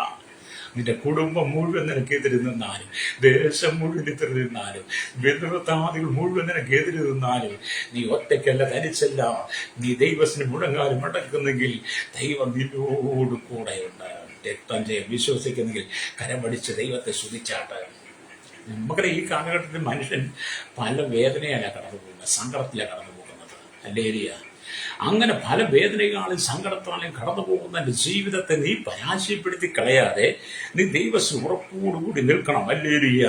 നിന്റെ കുടുംബം മുഴുവൻ നിനക്കെതിരെ നിന്നാലും, ദേശം മുഴുവൻ എതിരെ നിന്നാലും, ബന്ധുത്താദികൾ മുഴുവൻ നിനക്കെതിരെ നിന്നാലും, നീ ഒറ്റയ്ക്കല്ല, തനിച്ചല്ല. നീ ദൈവത്തിന് മുഴങ്ങാലും മടക്കുന്നെങ്കിൽ ദൈവം നിന്നോട് കൂടെയുണ്ട്. രക്തം ജയം വിശ്വസിക്കുന്നെങ്കിൽ കരമടിച്ച് ദൈവത്തെ സ്തുതിച്ചാട്ട്. നമ്മുടെ ഈ കാലഘട്ടത്തിൽ മനുഷ്യൻ പല വേദനയാണ് കടന്നു പോകുന്നത്, സങ്കടത്തിലാണ് കടന്നു പോകുന്നത്. ഹല്ലേലൂയ. അങ്ങനെ പല വേദനകളാലും സങ്കടത്താലും കടന്നു പോകുന്ന എൻ്റെ ജീവിതത്തെ നീ പരാജയപ്പെടുത്തി കളയാതെ നീ ദൈവത്തിന് ഉറപ്പോടുകൂടി നിൽക്കണം. ഹല്ലേലൂയ.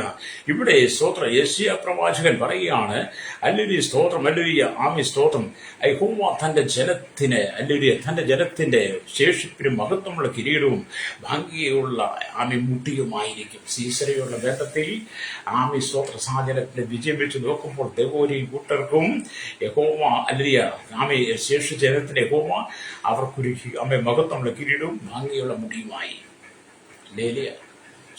ഇവിടെ സ്തോത്രം യെശയ്യാ പ്രവാചകൻ പറയുകയാണ്, ഹല്ലേലൂയ, സ്തോത്രം, ഹല്ലേലൂയ, ആമേൻ, സ്തോത്രം. യഹോവ തന്റെ ജനത്തിന്, ഹല്ലേലൂയ, തന്റെ ജനത്തിന്റെ ശേഷിപ്പിനും മഹത്വമുള്ള കിരീടവും ഭംഗിയുള്ള ആമേൻ മുട്ടിയുമായിരിക്കും. സീസരയുള്ള ബന്ധത്തിൽ ആമേൻ, സ്തോത്ര സാഹചര്യത്തിന്റെ വിജയം വെച്ച് നോക്കുമ്പോൾ ദെബോരയും കൂട്ടർക്കും യഹോവ, ഹല്ലേലൂയ, ആമേൻ, ശേഷ ജനത്തിന്റെ യഹോവ അവർക്കൊരു മഹത്വമുള്ള കിരീടവും ഭംഗിയുള്ള മുടിയുമായി. ഹല്ലേലൂയ,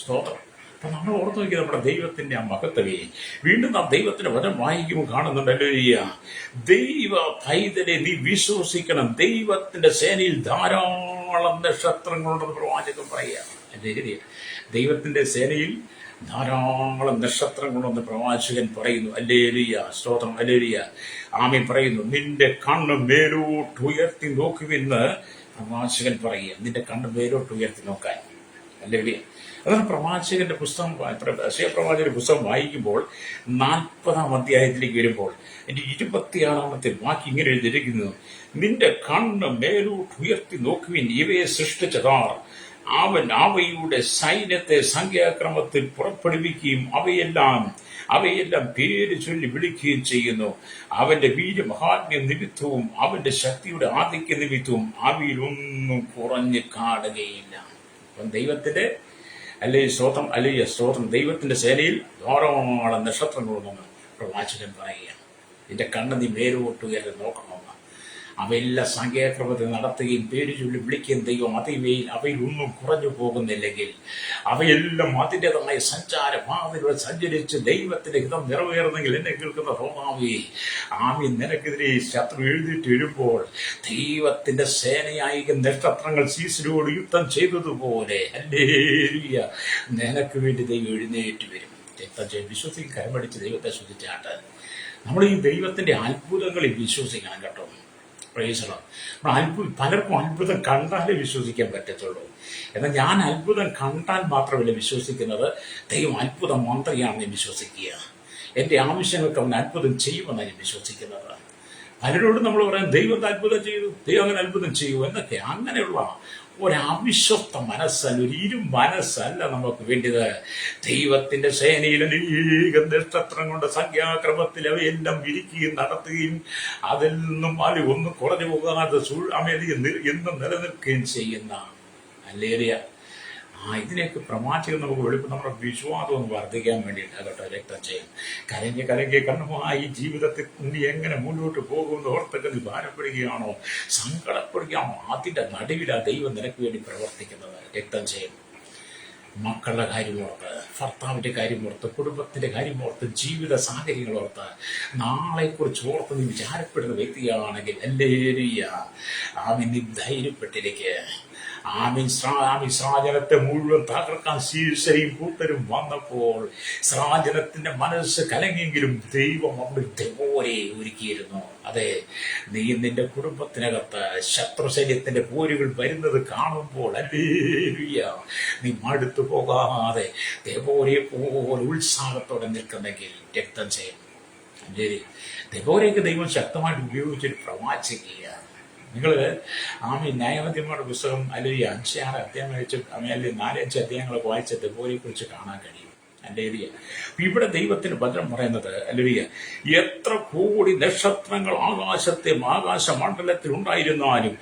സ്തോത്രം. അപ്പൊ നമ്മൾ ഓർത്ത് നോക്കി നമ്മുടെ ദൈവത്തിന്റെ ആ മഹത്വമേ. വീണ്ടും നാം ദൈവത്തിന്റെ വചനം വായിക്കുമ്പോൾ കാണുന്നുണ്ട്, ഹല്ലേലൂയ, ദൈവ പൈതലെ നീ വിശ്വസിക്കണം, ദൈവത്തിന്റെ സേനയിൽ ധാരാളം നക്ഷത്രങ്ങളുണ്ടെന്ന് പ്രവാചകൻ പറയുക. ഹല്ലേലൂയ. ദൈവത്തിന്റെ സേനയിൽ ധാരാളം നക്ഷത്രങ്ങളുണ്ടെന്ന് പ്രവാചകൻ പറയുന്നു. ഹല്ലേലൂയ, സ്തോത്രം, ഹല്ലേലൂയ, ആമേൻ പറയുന്നു. നിന്റെ കണ്ണ് മേലോട്ട് ഉയർത്തി നോക്കുമെന്ന് പ്രവാചകൻ പറയുക. നിന്റെ കണ്ണ് മേലോട്ട് ഉയർത്തി നോക്കാൻ. ഹല്ലേലൂയ. അതാണ് പ്രവാചകന്റെ പുസ്തകം, യെശയ്യാ പ്രവാചകന്റെ പുസ്തകം വായിക്കുമ്പോൾ 40-ാം അധ്യായത്തിലേക്ക് വരുമ്പോൾ എന്റെ 26-ാമത്തെ വാക്ക് ഇങ്ങനെ എഴുതിയിരിക്കുന്നു, നിന്റെ കണ്ണ് മേലോട്ട് ഉയർത്തി നോക്കുവിൻ, ഇവയെ സൃഷ്ടിച്ചതാർ, അവൻ അവയുടെ സൈന്യത്തെ സംഖ്യാക്രമത്തിൽ പുറപ്പെടുവിക്കുകയും അവയെല്ലാം പേര് ചൊല്ലി വിളിക്കുകയും ചെയ്യുന്നു. അവന്റെ വീര്യമഹാത്മ്യ നിമിത്തവും അവന്റെ ശക്തിയുടെ ആധിക്യ നിമിത്തവും അവയിലൊന്നും കുറഞ്ഞ് കാണുകയില്ല. അപ്പം ദൈവത്തിന്റെ സ്തോത്രം, അല്ലെങ്കിൽ സ്തോത്രം, ദൈവത്തിന്റെ സേനയിൽ ധാരാളം നക്ഷത്രങ്ങളുണ്ടെന്ന് പ്രവാചകൻ പറയുക. നിന്റെ കണ്ണ് നീ മേലോട്ട് ഉയർന്ന് നോക്കണമെന്ന്. അവയെല്ലാം സംഖ്യാക്രമത്തിൽ നടത്തുകയും പേര് ചൊല്ലി വിളിക്കുകയും ദൈവം അവയിലൊന്നും കുറഞ്ഞു പോകുന്നില്ലെങ്കിൽ അവയെല്ലാം അതിൻ്റെതായ സഞ്ചാരപാതയിലൂടെ സഞ്ചരിച്ച് ദൈവത്തിന്റെ ഹിതം നിറവേറുന്നെങ്കിൽ എന്നെ കേൾക്കുന്ന റോമാവേ, ആമീൻ, നിനക്കെതിരെ ശത്രു എഴുതിയിട്ട് വരുമ്പോൾ ദൈവത്തിന്റെ സേനയായി നക്ഷത്രങ്ങൾ സീസരോട് യുദ്ധം ചെയ്തതുപോലെ, ഹല്ലേലൂയ, നിനക്ക് വേണ്ടി ദൈവം എഴുന്നേറ്റ് വരും. വിശ്വസിക്കും, കരമടിച്ച് ദൈവത്തെ ശ്രദ്ധിച്ചാട്ട് നമ്മൾ ഈ ദൈവത്തിന്റെ അത്ഭുതങ്ങളിൽ വിശ്വസിക്കണം കേട്ടോ. പലർക്കും അത്ഭുതം കണ്ടാലേ വിശ്വസിക്കാൻ പറ്റത്തുള്ളൂ. എന്നാൽ ഞാൻ അത്ഭുതം കണ്ടാൽ മാത്രമല്ല വിശ്വസിക്കുന്നത്, ദൈവം അത്ഭുത മന്ത്രിയാണെന്ന് വിശ്വസിക്കുക. എൻ്റെ ആവശ്യങ്ങൾക്ക് അവൻ അത്ഭുതം ചെയ്യുമെന്നാണ് ഞാൻ വിശ്വസിക്കുന്നത്. പലരോടും നമ്മൾ പറയാം, ദൈവം അത്ഭുതം ചെയ്തു, ദൈവം അങ്ങനെ അത്ഭുതം ചെയ്യൂ എന്നൊക്കെ. അങ്ങനെയുള്ള ഒരവിശ്വസ്ത മനസ്സല്ല, ഒരു മനസ്സല്ല നമുക്ക് വേണ്ടത്. ദൈവത്തിന്റെ സേനയിൽ അനേകം നക്ഷത്രങ്ങളുടെ സംഖ്യാക്രമത്തിൽ അവയെല്ലാം വിരിക്കുകയും നടത്തുകയും അതിൽ നിന്നും ഒന്നും കുറഞ്ഞു പോകാതെ എന്നും നിലനിൽക്കുകയും ചെയ്യുന്ന ഹല്ലേലൂയ. ഇതിനെയൊക്കെ പ്രമാചകം നമുക്ക് വെളുപ്പം നമ്മുടെ വിശ്വാസം ഒന്ന് വർദ്ധിക്കാൻ വേണ്ടിയിട്ടാണ് കേട്ടോ. രക്തം ചെയ്യും കരഞ്ഞ് കണ്ണുമായി ജീവിതത്തിൽ നീ എങ്ങനെ മുന്നോട്ട് പോകുമെന്ന് ഓർത്തൊക്കെ നീ ഭാരപ്പെടുകയാണോ, സങ്കടപ്പെടുകയാണോ, അതിൻ്റെ നടുവിലാണ് ദൈവം നിനക്ക് വേണ്ടി പ്രവർത്തിക്കുന്നത്. രക്തം ചെയ്യും മക്കളുടെ കാര്യമോർത്ത്, ഭർത്താവിൻ്റെ കാര്യമോർത്ത്, കുടുംബത്തിൻ്റെ കാര്യമോർത്ത്, ജീവിത സാഹചര്യങ്ങളോർത്ത്, നാളെക്കുറിച്ച് ഓർത്ത് നീ വിചാരപ്പെടുന്ന വ്യക്തിയാണെങ്കിൽ ഹല്ലേലൂയ, ആമേൻ, നീ ധൈര്യപ്പെട്ടിരിക്കുക. ഇസ്രായേലത്തെ മുഴുവൻ തകർക്കാൻ സീസരയും കൂട്ടരും വന്നപ്പോൾ ഇസ്രായേലത്തിന്റെ മനസ്സ് കലങ്ങിയെങ്കിലും ദൈവം അവിടെ ദെബോരെ ഒരുക്കിയിരുന്നു. അതെ, നീ നിന്റെ കുടുംബത്തിനകത്ത് ശത്രുസൈന്യത്തിന്റെ പോരുകൾ വരുന്നത് കാണുമ്പോൾ ഹല്ലേലൂയ, നീ മടുത്തു പോകാതെ ദെബോരയെ പോലെ ഉത്സാഹത്തോടെ നിൽക്കുന്നെങ്കിൽ രക്തം ചെയ്യും. ദെബോരയ്ക്ക് ദൈവം ശക്തമായിട്ട് ഉപയോഗിച്ചൊരു പ്രവാചകിയാണ്. നിങ്ങൾ ന്യായാധിപന്മാരുടെ പുസ്തകം അല്ലെങ്കിൽ 5-6 അധ്യായം വായിച്ച് അല്ലെങ്കിൽ 4-5 അധ്യായങ്ങളൊക്കെ വായിച്ച ദെബോരയെ കുറിച്ച് കാണാൻ കഴിയും. ഹല്ലേലൂയ. ഇവിടെ ദൈവത്തിന് വചനം പറയുന്നത്, ഹല്ലേലൂയ, എത്ര കോടി നക്ഷത്രങ്ങൾ ആകാശമണ്ഡലത്തിൽ ഉണ്ടായിരുന്നാലും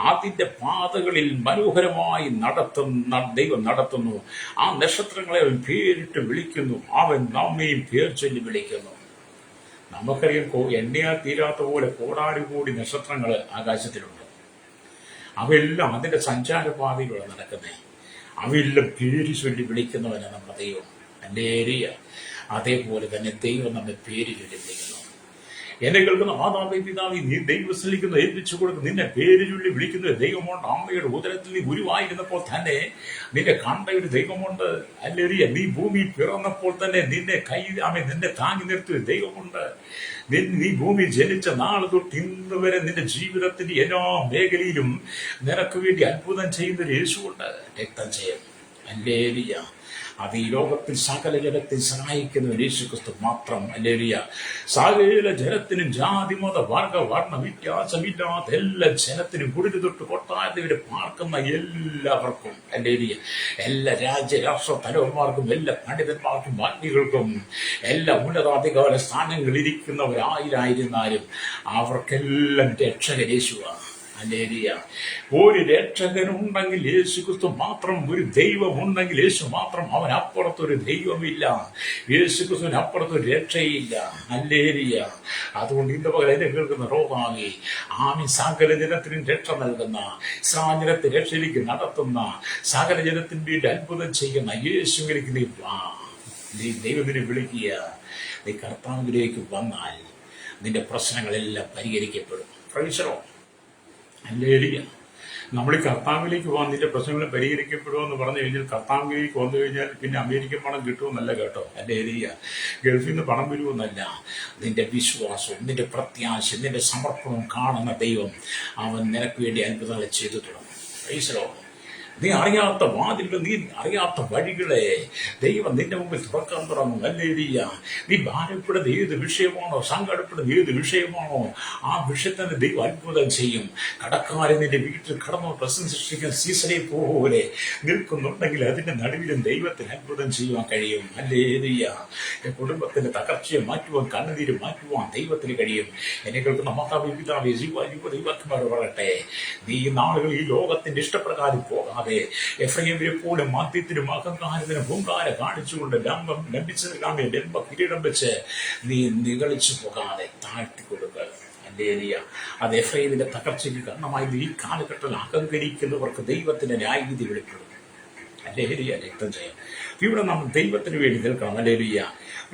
അതിന്റെ പാതകളിൽ മനോഹരമായി ദൈവം നടത്തുന്നു. ആ നക്ഷത്രങ്ങളെ അവൻ പേരിട്ട് വിളിക്കുന്നു, അവൻ നമ്മയും പേർ ചൊല്ലി വിളിക്കുന്നു. നമുക്കറിയാം, എണ്ണയാൽ തീരാത്ത പോലെ കോടാനുകോടി നക്ഷത്രങ്ങൾ ആകാശത്തിലുണ്ട്. അവയെല്ലാം അതിന്റെ സഞ്ചാരപാതയിലൂടെ നടക്കുന്നേ. അവയെല്ലാം പേര് ചൊല്ലി വിളിക്കുന്നവനാണ് നമ്മുടെ ദൈവം. ഹല്ലേലൂയ. അതേപോലെ തന്നെ ദൈവം നമ്മെ പേര് ചൊല്ലി വിളിക്കുന്നു. എന്നെ കേൾക്കുന്ന മാതാവേ പിതാവേ, നീ ദൈവസ്ഥലിക്കുന്നു ഏൽപ്പിച്ചു കൊടുക്കും. നിന്നെ പേര് ചൊല്ലി വിളിക്കുന്നത് ദൈവമുണ്ട്. അമ്മയുടെ ഉദരത്തിൽ നീ ഗുരുവായിരുന്നപ്പോൾ തന്നെ നിന്നെ കണ്ട ഒരു ദൈവമുണ്ട്. അല്ലെറിയ നീ ഭൂമിയിൽ പിറന്നപ്പോൾ തന്നെ നിന്നെ താങ്ങി നിർത്തിയ ദൈവമുണ്ട്. നീ ഭൂമിയിൽ ജനിച്ച നാൾ തൊട്ട് ഇന്ന് വരെ നിന്റെ ജീവിതത്തിന്റെ എല്ലാ മേഖലയിലും നിനക്ക് വേണ്ടി അത്ഭുതം ചെയ്യുന്ന യേശുവുണ്ട്. രക്തം ചെയ്യും. അല്ലേലിയ. അത് ഈ ലോകത്തിൽ സകല ജനത്തെ സഹായിക്കുന്ന യേശുക്രിസ്തു മാത്രം. അല്ലേലിയ. സകല ജനത്തിനും ജാതി മത വർഗ വർണ്ണ വ്യത്യാസമില്ലാത്ത എല്ലാ ജനത്തിനും കുടിൽ തൊട്ട് കൊട്ടാരത്തിൽ പാർക്കുന്ന എല്ലാവർക്കും, അല്ലേലിയ, എല്ലാ രാഷ്ട്ര തലവന്മാർക്കും, എല്ലാ പണ്ഡിതന്മാർക്കും, വാഗ്മികൾക്കും, എല്ലാ ഉന്നതാധികാര സ്ഥാനങ്ങളിൽ ഇരിക്കുന്നവരായിരുന്നാലും അവർക്കെല്ലാം രക്ഷകൻ യേശുവാണ്. അല്ലേലിയ. ഒരു രക്ഷകനുണ്ടെങ്കിൽ യേശുക്രിസ്തു മാത്രം. ഒരു ദൈവമുണ്ടെങ്കിൽ യേശു മാത്രം. അവനപ്പുറത്തൊരു ദൈവമില്ല. യേശുക്രിസ്തുവിന് അപ്പുറത്തൊരു രക്ഷയില്ല. അല്ലേലിയ. അതുകൊണ്ട് ഇന്ന് പകൽ എന്നെ കേൾക്കുന്ന റോമാവി, ആമി സകല ജനത്തിനും രക്ഷ നൽകുന്ന, സാജനത്തെ രക്ഷയിലേക്ക് നടത്തുന്ന, സകല ജനത്തിന് വേണ്ടി അത്ഭുതം ചെയ്യുന്ന യേശുവിലേക്ക് നീ ദൈവത്തിനെ വിളിക്കുക. നീ കർത്താവിലേക്ക് വന്നാൽ നിന്റെ പ്രശ്നങ്ങളെല്ലാം പരിഹരിക്കപ്പെടും. പ്രൈസറോ. അല്ലേലിയ. നമ്മൾ ഈ കർത്താവിലേക്ക് പോകാൻ നിന്റെ പ്രശ്നങ്ങൾ പരിഹരിക്കപ്പെടുമെന്ന് പറഞ്ഞു കഴിഞ്ഞാൽ കർത്താവിലേക്ക് വന്നു കഴിഞ്ഞാൽ പിന്നെ അമേരിക്കൻ പണം കിട്ടുമെന്നല്ല കേട്ടോ. അല്ലേലിയ. ഗൾഫിൽ നിന്ന് പണം വരുമെന്നല്ല. നിന്റെ വിശ്വാസവും നിന്റെ പ്രത്യാശയും നിന്റെ സമർപ്പണവും കാണുന്ന ദൈവം അവൻ നിനക്ക് വേണ്ടി അത്ഭുതങ്ങൾ ചെയ്തു തുടങ്ങും. പ്രൈസറോ. നീ അറിയാത്ത വാതിലുകൾ, നീ അറിയാത്ത വഴികളെ ദൈവം നിന്റെ മുമ്പിൽ തുറക്കാൻ തുടങ്ങും. അല്ലേലിയ. നീ ഭാരപ്പെടുന്ന ഏത് വിഷയമാണോ, സങ്കടപ്പെടുന്ന ഏത് വിഷയമാണോ, ആ വിഷയത്തിന് ദൈവം അത്ഭുതം ചെയ്യും. കടക്കാരൻ നിന്റെ വീട്ടിൽ കടന്നു പ്രശ്നം സൃഷ്ടിക്കുന്ന സീസണെ പോലെ നിൽക്കുന്നുണ്ടെങ്കിൽ അതിന്റെ നടുവിലും ദൈവത്തിന് അത്ഭുതം ചെയ്യുവാൻ കഴിയും. അല്ലേലിയ. കുടുംബത്തിന്റെ തകർച്ചയെ മാറ്റുവാൻ, കണ്ണുനീര് മാറ്റുവാൻ ദൈവത്തിന് കഴിയും. എന്നെ കേൾക്കുന്ന മാതാവേ പിതാവേ, ദൈവത്തിനോട് പറയട്ടെ, നീ ഈ നാളുകൾ ഈ ലോകത്തിന്റെ ഇഷ്ടപ്രകാരം പോകാം. എഫ്രൈമിനെ പോലെ മദ്യത്തിനും അഹങ്കാരത്തിനും ഹുങ്കാര കാണിച്ചുകൊണ്ട് ലംബ കിരീടം വെച്ച് നീ നിഗളിച്ചു പോകാതെ താഴ്ത്തി കൊടുക്കുക. അല്ലേലിയ. അത് എഫ്രൈമിന്റെ തകർച്ചയ്ക്ക് കാരണമായി ഈ കാലഘട്ടത്തിൽ അഹങ്കരിക്കുന്നവർക്ക് ദൈവത്തിന്റെ ന്യായവിധി വെളിപ്പെടും. അല്ലേലിയ. രക്തം ചെയ്യാം. ഇവിടെ നമ്മൾ ദൈവത്തിന് വേണ്ടി നിൽക്കണം. അല്ലേലിയ.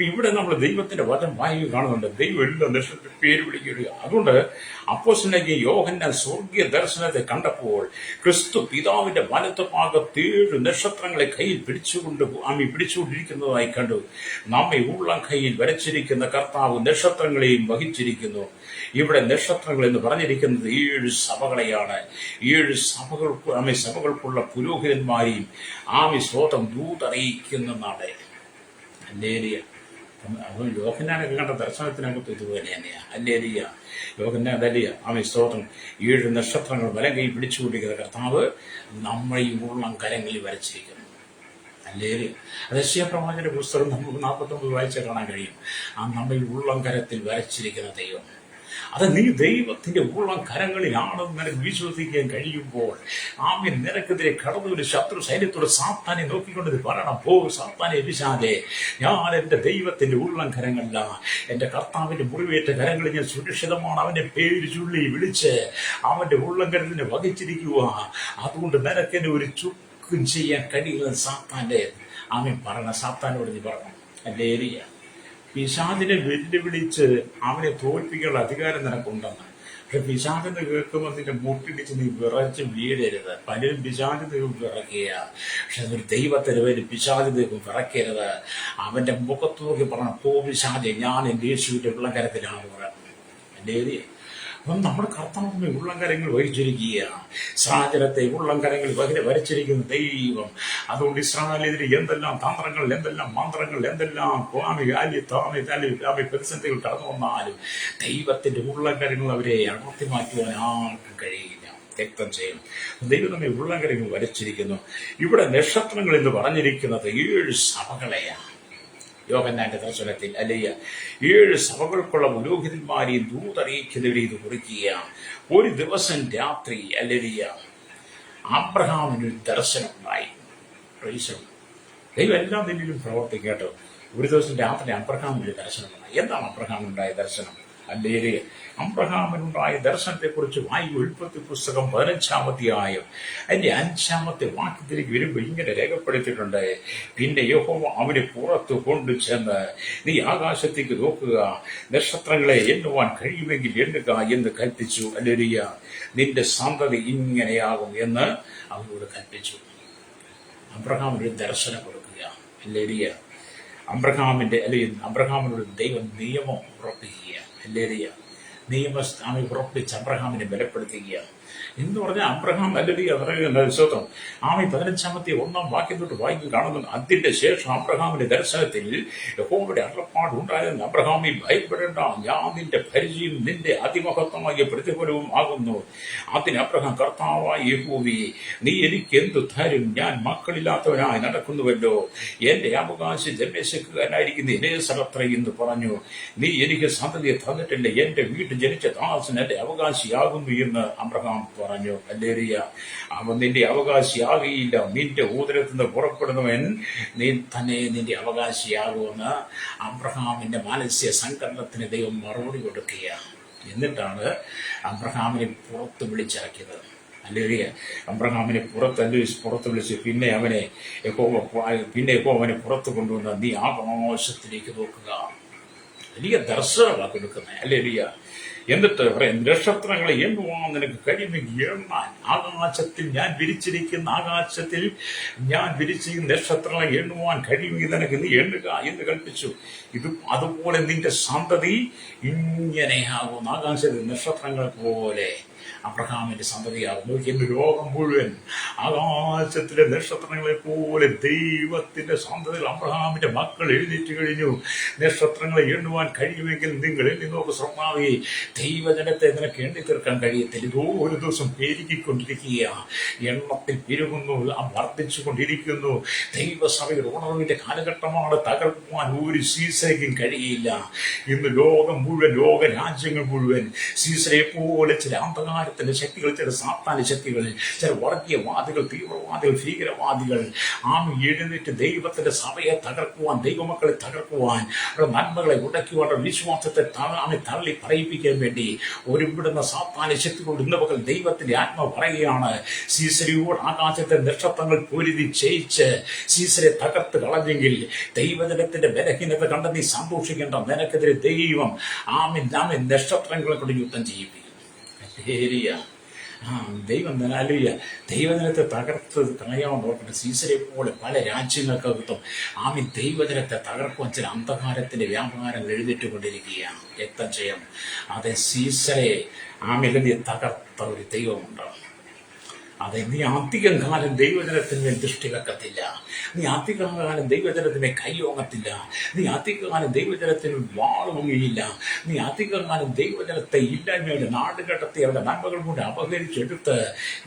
ഇവിടെ നമ്മൾ ദൈവത്തിന്റെ വചനം വായു കാണുന്നുണ്ട്. ദൈവം എല്ലാ ദർശനത്തിൽ പേര് വിളിക്കുക. അതുകൊണ്ട് അപ്പോസ്തലനായ യോഹന്നാൻ സ്വർഗീയ ദർശനത്തെ കണ്ടപ്പോൾ ക്രിസ്തു പിതാവിന്റെ വലത്ത് ഭാഗത്ത് 7 നക്ഷത്രങ്ങളെ കയ്യിൽ പിടിച്ചുകൊണ്ടിരിക്കുന്നതായി കണ്ടു. നമ്മെ ഉള്ളം കയ്യിൽ വരച്ചിരിക്കുന്ന കർത്താവ് നക്ഷത്രങ്ങളെയും വഹിച്ചിരിക്കുന്നു. ഇവിടെ നക്ഷത്രങ്ങൾ എന്ന് പറഞ്ഞിരിക്കുന്നത് 7 സഭകളെയാണ്. 7 സഭകൾക്കുള്ള പുരോഹിതന്മാരെയും സ്വതം ദൂതറിയിക്കുന്നതാണ്. അല്ലേലിയ. അപ്പോൾ യോഹന്നാനൊക്കെ കണ്ട ദർശനത്തിനകത്ത് ഇതുപോലെ തന്നെയാണ്. അല്ലേലിയ. യോഹന്നാൻ അതല്ലിയ. സ്തോത്രം. 7 നക്ഷത്രങ്ങൾ വലം കൈ പിടിച്ചുകൊണ്ടിരിക്കുന്ന കർത്താവ് നമ്മളെ ഈ ഉള്ളം കരങ്ങളിൽ വരച്ചിരിക്കുന്നു. അല്ലേലിയ. അത് യെശയ്യാ പ്രവാചകന്റെ പുസ്തകം 49 വായിച്ചാൽ കാണാൻ കഴിയും. നമ്മൾ ഈ ഉള്ളം കരത്തിൽ വരച്ചിരിക്കുന്ന ദൈവം. അത് നീ ദൈവത്തിന്റെ ഉള്ളം കരങ്ങളിലാണെന്ന് നിനക്ക് വിശ്വസിക്കാൻ കഴിയുമ്പോൾ നിനക്കെതിരെ കടന്നു ഒരു ശത്രു സൈന്യത്തോട് സാത്താനെ നോക്കിക്കൊണ്ട് പറയണം, പോ സാത്താനെ പിശാചേ, ഞാൻ എന്റെ ദൈവത്തിന്റെ ഉള്ളം കരങ്ങളില, എന്റെ കർത്താവിന്റെ മുറിവേറ്റ കരങ്ങളിൽ ഞാൻ സുരക്ഷിതമാണ്. അവന്റെ പേര് ചൊല്ലി വിളിച്ച് അവന്റെ ഉള്ളം കരത്തിനെ വഹിച്ചിരിക്കുക. അതുകൊണ്ട് നിനക്കെന്നെ ഒരു ചുക്കും ചെയ്യാൻ കഴിയുന്ന സാത്താന്റെ പറയണം. സാത്താനോട് നീ പറയണം. അല്ലേലിയ. പിശാചിനെ വെല്ലുവിളിച്ച് അവനെ തോൽപ്പിക്കാനുള്ള അധികാരം നിനക്കുണ്ടെന്ന്. പക്ഷെ പിശാചെന്ന് കേൾക്കുമ്പോൾ നിന്റെ മുട്ടിടിച്ച് നീ വിറച്ച് വീഴരുത്. പലരും പിശാചിന് വിറയ്ക്കുക. പക്ഷെ ഒരു ദൈവത്തിന് പേര് പിശാചിന് വിറയ്ക്കരുത്. അവന്റെ മുഖത്ത് നോക്കി പറയണം, പോ പിശാചെ, ഞാൻ എന്റെ യേശുവിന്റെ ഉള്ളംകരത്തിലാണ് പറയുന്നത്. അല്ലേലിയ. അപ്പം നമ്മുടെ കർത്താവിനെ ഉള്ളംകരങ്ങൾ വഹിച്ചിരിക്കുകയാണ്. സാഹചര്യത്തെ ഉള്ളംകരങ്ങൾ വരച്ചിരിക്കുന്ന ദൈവം. അതുകൊണ്ട് ഇസ്രായേലിനെതിരെ എന്തെല്ലാം തന്ത്രങ്ങൾ, എന്തെല്ലാം മന്ത്രങ്ങൾ, എന്തെല്ലാം പ്രതിസന്ധികൾ കടന്നു വന്നാലും ദൈവത്തിന്റെ ഉള്ളംകരങ്ങൾ അവരെ അടർത്തി മാറ്റുവാൻ ആർക്കും കഴിയില്ല. രക്തം ചെയ്യും. ദൈവം നമ്മെ ഉള്ളംകരങ്ങൾ വരച്ചിരിക്കുന്നു. ഇവിടെ നക്ഷത്രങ്ങൾ എന്ന് പറഞ്ഞിരിക്കുന്നത് 7 സഭകളെയാണ്. യോഹന്നാന്റെ ദർശനത്തിൽ. അല്ലേയ. 7 സഭകൾക്കുള്ള പുരോഹിതന്മാരെയും ദൂതറിയിക്കുന്നവരെ ഇത് കുറിക്കുകയാണ്. ഒരു ദിവസം രാത്രി അല്ലേയ അബ്രഹാമിനൊരു ദർശനം ഉണ്ടായി. ദൈവം എല്ലാം നിന്നിലും പ്രവർത്തിക്കട്ടോ. ഒരു ദിവസം രാത്രി അബ്രഹാമിനൊരു ദർശനം ഉണ്ടായി. എന്താണ് അബ്രഹാമിനുണ്ടായ ദർശനം? അല്ലെങ്കിൽ അബ്രഹാമിനുണ്ടായ ദർശനത്തെക്കുറിച്ച് ഉൽപ്പത്തി പുസ്തകം 15-ാം അധ്യായം അതിന്റെ 5-ാമത്തെ വാക്യത്തിലേക്ക് വരുമ്പോൾ ഇങ്ങനെ രേഖപ്പെടുത്തിയിട്ടുണ്ട്. പിന്നെ യഹോവ അവനെ പുറത്തു കൊണ്ടുചെന്ന്, നീ ആകാശത്തേക്ക് നോക്കുക, നക്ഷത്രങ്ങളെ എണ്ണുവാൻ കഴിയുമെങ്കിൽ എണ്ണുക എന്ന് കൽപ്പിച്ചു. ഹല്ലേലൂയ. നിന്റെ സന്തതി ഇങ്ങനെയാകും എന്ന് അവനോട് കൽപ്പിച്ചു. അബ്രഹാമിനൊരു ദർശനം കൊടുക്കുക. ഹല്ലേലൂയ. അബ്രഹാമിനോട് ദൈവം നിയമം ഉറപ്പിക്കുക. ഹല്ലേലൂയ. നിയമസ്ഥാനം ഉറപ്പിച്ച് അബ്രഹാമിനെ ബലപ്പെടുത്തുക എന്ന് പറഞ്ഞാൽ അബ്രഹാം സ്വത്രം 15-ാമത്തെ 1-ാം വാക്യം തൊട്ട് വായിക്കും കാണുന്നു. അതിന്റെ ശേഷം അബ്രഹാമിന്റെ ദർശനത്തിൽ യഹോവയുടെ അരുളപ്പാട് ഉണ്ടായിരുന്നു. അബ്രഹാമേ, ഭയപ്പെടേണ്ട, ഞാൻ നിന്റെ പരിചയം നിന്റെ അതിമഹത്വമായ പ്രതിഫലവും ആകുന്നു. അതിന് അബ്രഹാം, കർത്താവായ യഹോവേ, നീ എനിക്ക് എന്തു തരും? ഞാൻ മക്കളില്ലാത്തവനായി നടക്കുന്നുവല്ലോ. എന്റെ അവകാശി ജന്മശക്കുകാരനായിരിക്കുന്ന എലേസറത്രേ എന്ന് പറഞ്ഞു. നീ എനിക്ക് സന്തതിയെ തന്നിട്ടില്ല. എന്റെ വീട്ടിൽ ജനിച്ച ദാസൻ എന്റെ അവകാശിയാകുന്നു എന്ന് അബ്രഹാം പറഞ്ഞു. ഹല്ലേലൂയ. അവൻ നിന്റെ അവകാശിയാകുകയില്ല. നിന്റെ ഉദരത്തിൽ നിന്ന് പുറപ്പെടുന്നവൻ നീ തന്നെ നിന്റെ അവകാശിയാകുമെന്ന് അബ്രഹാമിന്റെ മാനസിക സംഘടനത്തിന് ദൈവം മറുപടി കൊടുക്കുക. എന്നിട്ടാണ് അബ്രഹാമിനെ പുറത്ത് വിളിച്ചാക്കിയത്. ഹല്ലേലൂയ. അബ്രഹാമിനെ പുറത്ത് വിളിച്ച് പിന്നെ അവനെ പുറത്ത് കൊണ്ടുവന്ന്, നീ ആകാശത്തിലേക്ക് നോക്കുക. വലിയ ദർശനമാണ് കൊടുക്കുന്നത്. ഹല്ലേലൂയ. എന്നിട്ട് പറയാം, നക്ഷത്രങ്ങളെ എണ്ണുവാൻ നിനക്ക് കഴിയുമെങ്കിൽ എണ്ണാൻ. ആകാശത്തിൽ ഞാൻ വിരിച്ചിരിക്കുന്ന നക്ഷത്രങ്ങളെ എണ്ണുവാൻ കഴിയുമെങ്കിൽ നിനക്ക് നീ എണ്ണുക എന്ന് കൽപ്പിച്ചു. അതുപോലെ നിന്റെ സന്തതി ഇങ്ങനെയാകും. ആകാശത്തിൽ നക്ഷത്രങ്ങൾ പോലെ അബ്രഹാമിന്റെ സന്തതിയാകുന്നു. എന്ന് ലോകം മുഴുവൻ ആകാശത്തിലെ നക്ഷത്രങ്ങളെ പോലെ ദൈവത്തിന്റെ സന്തതികൾ അബ്രഹാമിന്റെ മക്കൾ എഴുന്നേറ്റ് കഴിഞ്ഞു. നക്ഷത്രങ്ങളെ എണ്ണുവാൻ കഴിയുമെങ്കിൽ നിങ്ങൾ എണ്ണി നോക്ക്. സ്വർണ്ണാവേ, ദൈവജനത്തെ നിനക്ക് എണ്ണി തീർക്കാൻ കഴിയത്തില്ല. ഇതോ ഒരു ദിവസം പെരുകിക്കൊണ്ടിരിക്കുക, എണ്ണത്തിൽ പെരുകുന്നു, വർദ്ധിച്ചു കൊണ്ടിരിക്കുന്നു. ദൈവസഭയുടെ ഉണർവിന്റെ കാലഘട്ടമാണ്. തകർക്കുവാൻ ഒരു സീസയ്ക്കും കഴിയില്ല. ഇന്ന് ലോകം മുഴുവൻ, ലോക രാജ്യങ്ങൾ മുഴുവൻ സീസയെ പോലെ ചില അന്ധകാരത്തിന്റെ ശക്തികൾ, ചില സാത്താന്യ ശക്തികൾ, ചില വർഗീയവാദികൾ, തീവ്രവാദികൾ, ഭീകരവാദികൾ എഴുന്നേറ്റ് ദൈവത്തിന്റെ സഭയെ തകർക്കുവാൻ, ദൈവമക്കളെ തകർക്കുവാൻ, അവരുടെ നന്മകളെ ഉടയ്ക്കുവാൻ, അവരുടെ വിശ്വാസത്തെ തള്ളി പറയിപ്പിക്കാൻ വേണ്ടി ഒരുവിടുന്ന സാത്താന്യ ശക്തികളോട് ഇന്ന് പകൽ ദൈവത്തിന്റെ ആത്മാവ് പറയുകയാണ്, സീസരയോട് ആകാശത്തെ നക്ഷത്രങ്ങൾ പൊരുതി ജയിച്ച് സീസരെ തകർത്ത് കളഞ്ഞെങ്കിൽ ദൈവജനത്തിന്റെ ബലഹീനത കണ്ട് നീ സന്തോഷിക്കേണ്ട. നിനക്കെതിരെ ദൈവം നക്ഷത്രങ്ങളെ കൊണ്ട് യുദ്ധം ചെയ്യിപ്പിക്കും. ദൈവം ദൈവജനത്തെ തകർത്ത് കളയാൻ നോക്കട്ടെ. സീസരെ പോലെ പല രാജ്യങ്ങൾക്കകത്തും ദൈവജനത്തെ തകർക്കുവാൻ ചില അന്ധകാരത്തിന്റെ വ്യാപാരങ്ങൾ എഴുതിട്ടുകൊണ്ടിരിക്കുകയാണ്. രക്തം ചെയ്യാം. അതെ, സീസരെ തകർത്ത ഒരു ദൈവമുണ്ടാവും. അതെ, നീ അധികം കാലം ദൈവജനത്തിന് മേൽ ദൃഷ്ടി വെക്കത്തില്ല. നീ അധികകാലം ദൈവജനത്തിനെ കൈയോങ്ങത്തില്ല. നീ അധികകാലം ദൈവജനത്തിന് വാളുകയില്ല. നീ അധികകാലം ദൈവജനത്തെ ഇല്ലായ്മയുടെ നാടുകടത്തി അവരുടെ നന്മകൾ കൊണ്ട് അപഹരിച്ചെടുത്ത്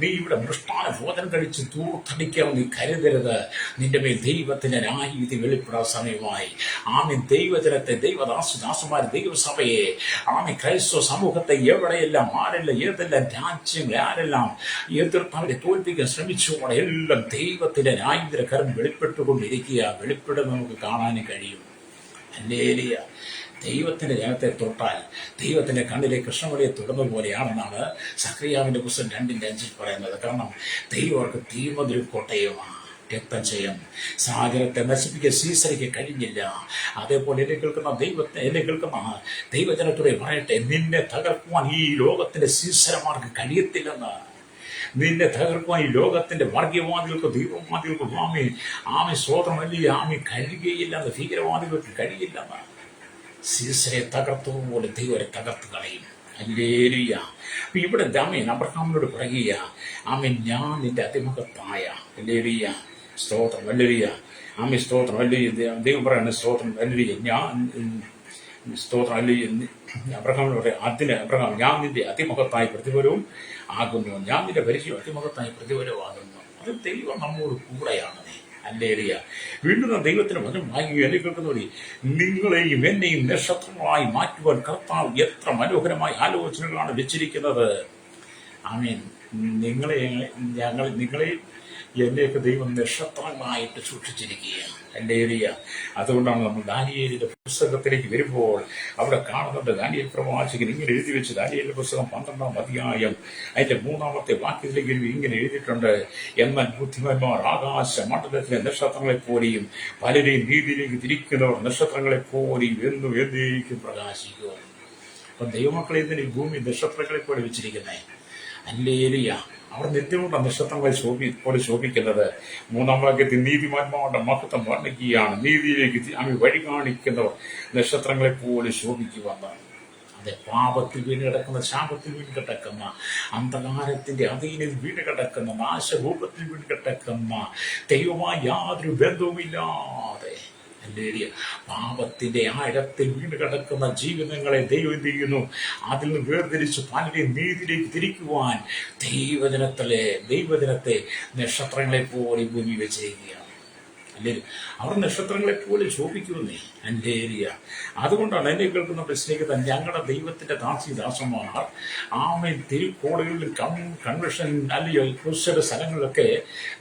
നീ ഇവിടെ മൃഷ്ടാന ഭോജനം കഴിച്ച് തൂർത്തടിക്കാൻ നീ കരുതരുത്. നിന്റെ മേൽ ദൈവത്തിന്റെ ന്യായവിധി വെളിപ്പെടാൻ സമയമായി. ദൈവജനത്തെ, ദൈവദാസന്മാരെ, ദൈവസഭയെ, ക്രൈസ്തവ സമൂഹത്തെ എവിടെയെല്ലാം ആരെല്ലാം ഏതെല്ലാം രാജ്യങ്ങൾ ആരെല്ലാം എതിർത്ത് അവരെ തോൽപ്പിക്കാൻ ശ്രമിച്ചുകൊണ്ട് എല്ലാം ദൈവത്തിന്റെ ന്യായവിധിയുടെ കരം വെളിപ്പെട്ടുകൊണ്ടിരിക്കുക. വെളിപ്പെടും നമുക്ക് കാണാനും കഴിയും. ഹല്ലേലൂയ. ദൈവത്തിന്റെ ജനത്തെ തൊട്ടാൽ ദൈവത്തിന്റെ കണ്ണിലെ കൃഷ്ണമണിയെ തൊടുന്ന പോലെയാണെന്നാണ് സഖറിയാവിന്റെ പുസ്തകം 2:5 പറയുന്നത്. കാരണം ദൈവം അവർക്ക് തീമതിൽ കോട്ടയുമാണ്. രക്തം ചെയ്യും. സാഗരത്തെ നശിപ്പിക്കാൻ സീസരയ്ക്ക് കഴിഞ്ഞില്ല. അതേപോലെ എന്നെ കേൾക്കുന്ന ദൈവജനത്തോടെ പറയട്ടെ, നിന്നെ തകർക്കുവാൻ ഈ ലോകത്തിന്റെ സീസരമാർക്ക് കഴിയത്തില്ലെന്ന്. നിന്നെ തകർക്കുവാൻ ഈ ലോകത്തിന്റെ വർഗീയവാദികൾക്ക്, തീവ്രവാദികൾക്ക് സ്വതന്ത്രമല്ല കഴിയുകയില്ലെന്ന്. ഭീകരവാദികൾക്ക് കഴിയില്ലെന്ന്. സീസരെ തകർത്തുപോലെ ദൈവരെ തകർത്ത് കളയും. ഹല്ലേലൂയ. അപ്പൊ ഇവിടെ അബ്രഹാമിനോട് പറയുക, ഞാൻ നിന്റെ അതിമുഖത്തായ. ഹല്ലേലൂയ. സ്തോത്രം. ഹല്ലേലൂയ. സ്തോത്രം. ഹല്ലേലൂയ. ദൈവം പറയാണ് സ്തോത്രം. ഹല്ലേലൂയ. സ്തോത്രം. ഹല്ലേലൂയ. അബ്രഹാമിനോട് പറയാം, അബ്രഹാം, ഞാൻ നിന്റെ അതിമുഖത്തായ പ്രതിഫലവും ആകുന്നു. ഞാൻ നിന്റെ പരിചയം അതിമുഖത്തായ പ്രതിഫലവും ആകുന്നു. അത് ദൈവം നമ്മോട് കൂടെയാണ്. ഹല്ലേലൂയ. വീണ്ടും ദൈവത്തിന് വചനം വാങ്ങി എന്നെ കേൾക്കുന്നവരെ, നിങ്ങളെയും എന്നെയും നക്ഷത്രങ്ങളായി മാറ്റുവാൻ കർത്താവ് എത്ര മനോഹരമായ ആലോചനകളാണ് വെച്ചിരിക്കുന്നത്. ആമേൻ. നിങ്ങളെയും എന്നെയൊക്കെ ദൈവം നക്ഷത്രമായിട്ട് സൂക്ഷിച്ചിരിക്കുകയാണ്. ഹല്ലേലൂയ. അതുകൊണ്ടാണ് നമ്മൾ ദാനിയേലിന്റെ പുസ്തകത്തിലേക്ക് വരുമ്പോൾ അവിടെ കാണുന്നുണ്ട്, ദാനിയേൽ പ്രവാചകൻ ഇങ്ങനെ എഴുതി വെച്ച്, ദാനിയേലിന്റെ പുസ്തകം 12-ാം അധ്യായം അതിന്റെ 3-ാമത്തെ വാക്യത്തിലേക്ക് ഇങ്ങനെ എഴുതിയിട്ടുണ്ട്, എന്നാൽ ബുദ്ധിമാന്മാർ ആകാശ മണ്ഡലത്തിലെ നക്ഷത്രങ്ങളെ പോലെയും പലരെയും നീതിയിലേക്ക് തിരിക്കുന്നവർ നക്ഷത്രങ്ങളെ പോലെയും എന്നും എന്നേക്കും പ്രകാശിക്കുക. അപ്പൊ ദൈവമക്കളെ ഇതിന് ഭൂമി നക്ഷത്രങ്ങളെ പോലെ വെച്ചിരിക്കുന്നേ. ഹല്ലേലൂയ. അവർ നിത്യമുള്ള നക്ഷത്രങ്ങളെ പോലെ ശോഭിക്കുന്നത്. 3-ാം വാക്യത്തിൽ നീതിമാന്മാരുടെ മഹത്വം വർണ്ണിക്കുകയാണ്. നീതിയിലേക്ക് വഴി കാണിക്കുന്നവർ നക്ഷത്രങ്ങളെ പോലെ ശോഭിക്കുവാണ്. അതെ, പാപത്തിൽ വീണ് കിടക്കുന്ന, ശാപത്തിൽ വീണ് കിടക്കുന്ന, അന്ധകാരത്തിന്റെ അധീനത്തിൽ വീണ് കിടക്കുന്ന, നാശരൂപത്തിൽ വീണ് കിടക്കുന്ന, ദൈവമായി യാതൊരു ബന്ധവുമില്ലാതെ പാപത്തിന്റെ ആഴത്തിൽ വീണ് കിടക്കുന്ന ജീവിതങ്ങളെ ദൈവം എന്ത് ചെയ്യുന്നു? അതിൽ നിന്ന് വേർതിരിച്ച് പലരെയും നീതിയിലേക്ക് തിരിക്കുവാൻ ദൈവജനത്തെ നക്ഷത്രങ്ങളെ പോലെ ഭൂമി വെച്ചിരിക്കുകയാണ്. അല്ലേ? അവർ നക്ഷത്രങ്ങളെ പോലെ ശോഭിക്കുന്നേ. ഹല്ലേലൂയ. അതുകൊണ്ടാണ് എന്നെ കേൾക്കുന്ന പ്രശ്നിക്കുന്ന ഞങ്ങളുടെ ദൈവത്തിന്റെ ദാസന്മാർ ആമേൻ തിരുക്കോളുകളിൽ കൺവെൻഷൻ അല്ലെങ്കിൽ ക്രിസ്ത്യൻ സ്ഥലങ്ങളിലൊക്കെ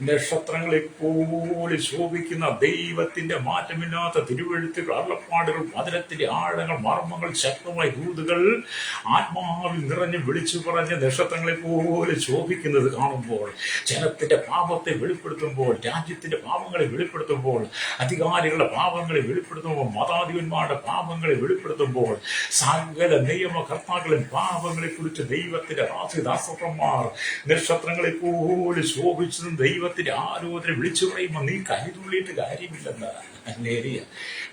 നക്ഷത്രങ്ങളെ പോലെ ശോഭിക്കുന്ന ദൈവത്തിന്റെ മാറ്റമില്ലാത്ത തിരുവെഴുത്തുകൾ, അരുളപ്പാടുകൾ, വചനത്തിന്റെ ആഴങ്ങൾ, മർമ്മങ്ങൾ, ശക്തമായ ദൂതുകൾ ആത്മാവിൽ നിറഞ്ഞ് വിളിച്ചു പറഞ്ഞ് നക്ഷത്രങ്ങളെ പോലെ ശോഭിക്കുന്നത് കാണുമ്പോൾ, ജനത്തിന്റെ പാപത്തെ വെളിപ്പെടുത്തുമ്പോൾ, രാജ്യത്തിന്റെ പാപങ്ങളെ വെളിപ്പെടുത്തുമ്പോൾ, അധികാരികളുടെ പാപങ്ങളെ വെളിപ്പെടുത്തുമ്പോൾ, മതാധിപന്മാരുടെ പാപങ്ങളെ വെളിപ്പെടുത്തുമ്പോൾ, സകല നിയമകർത്താക്കളും പാപങ്ങളെ കുറിച്ച് ദൈവത്തിന്റെ ദാസന്മാർ നക്ഷത്രങ്ങളെ പോലെ ശോഭിച്ചതും ദൈവത്തിന്റെ ആലോചന വിളിച്ചു പറയുമ്പോൾ നീ കരുതുള്ളിയിട്ട് കാര്യമില്ലെന്ന്.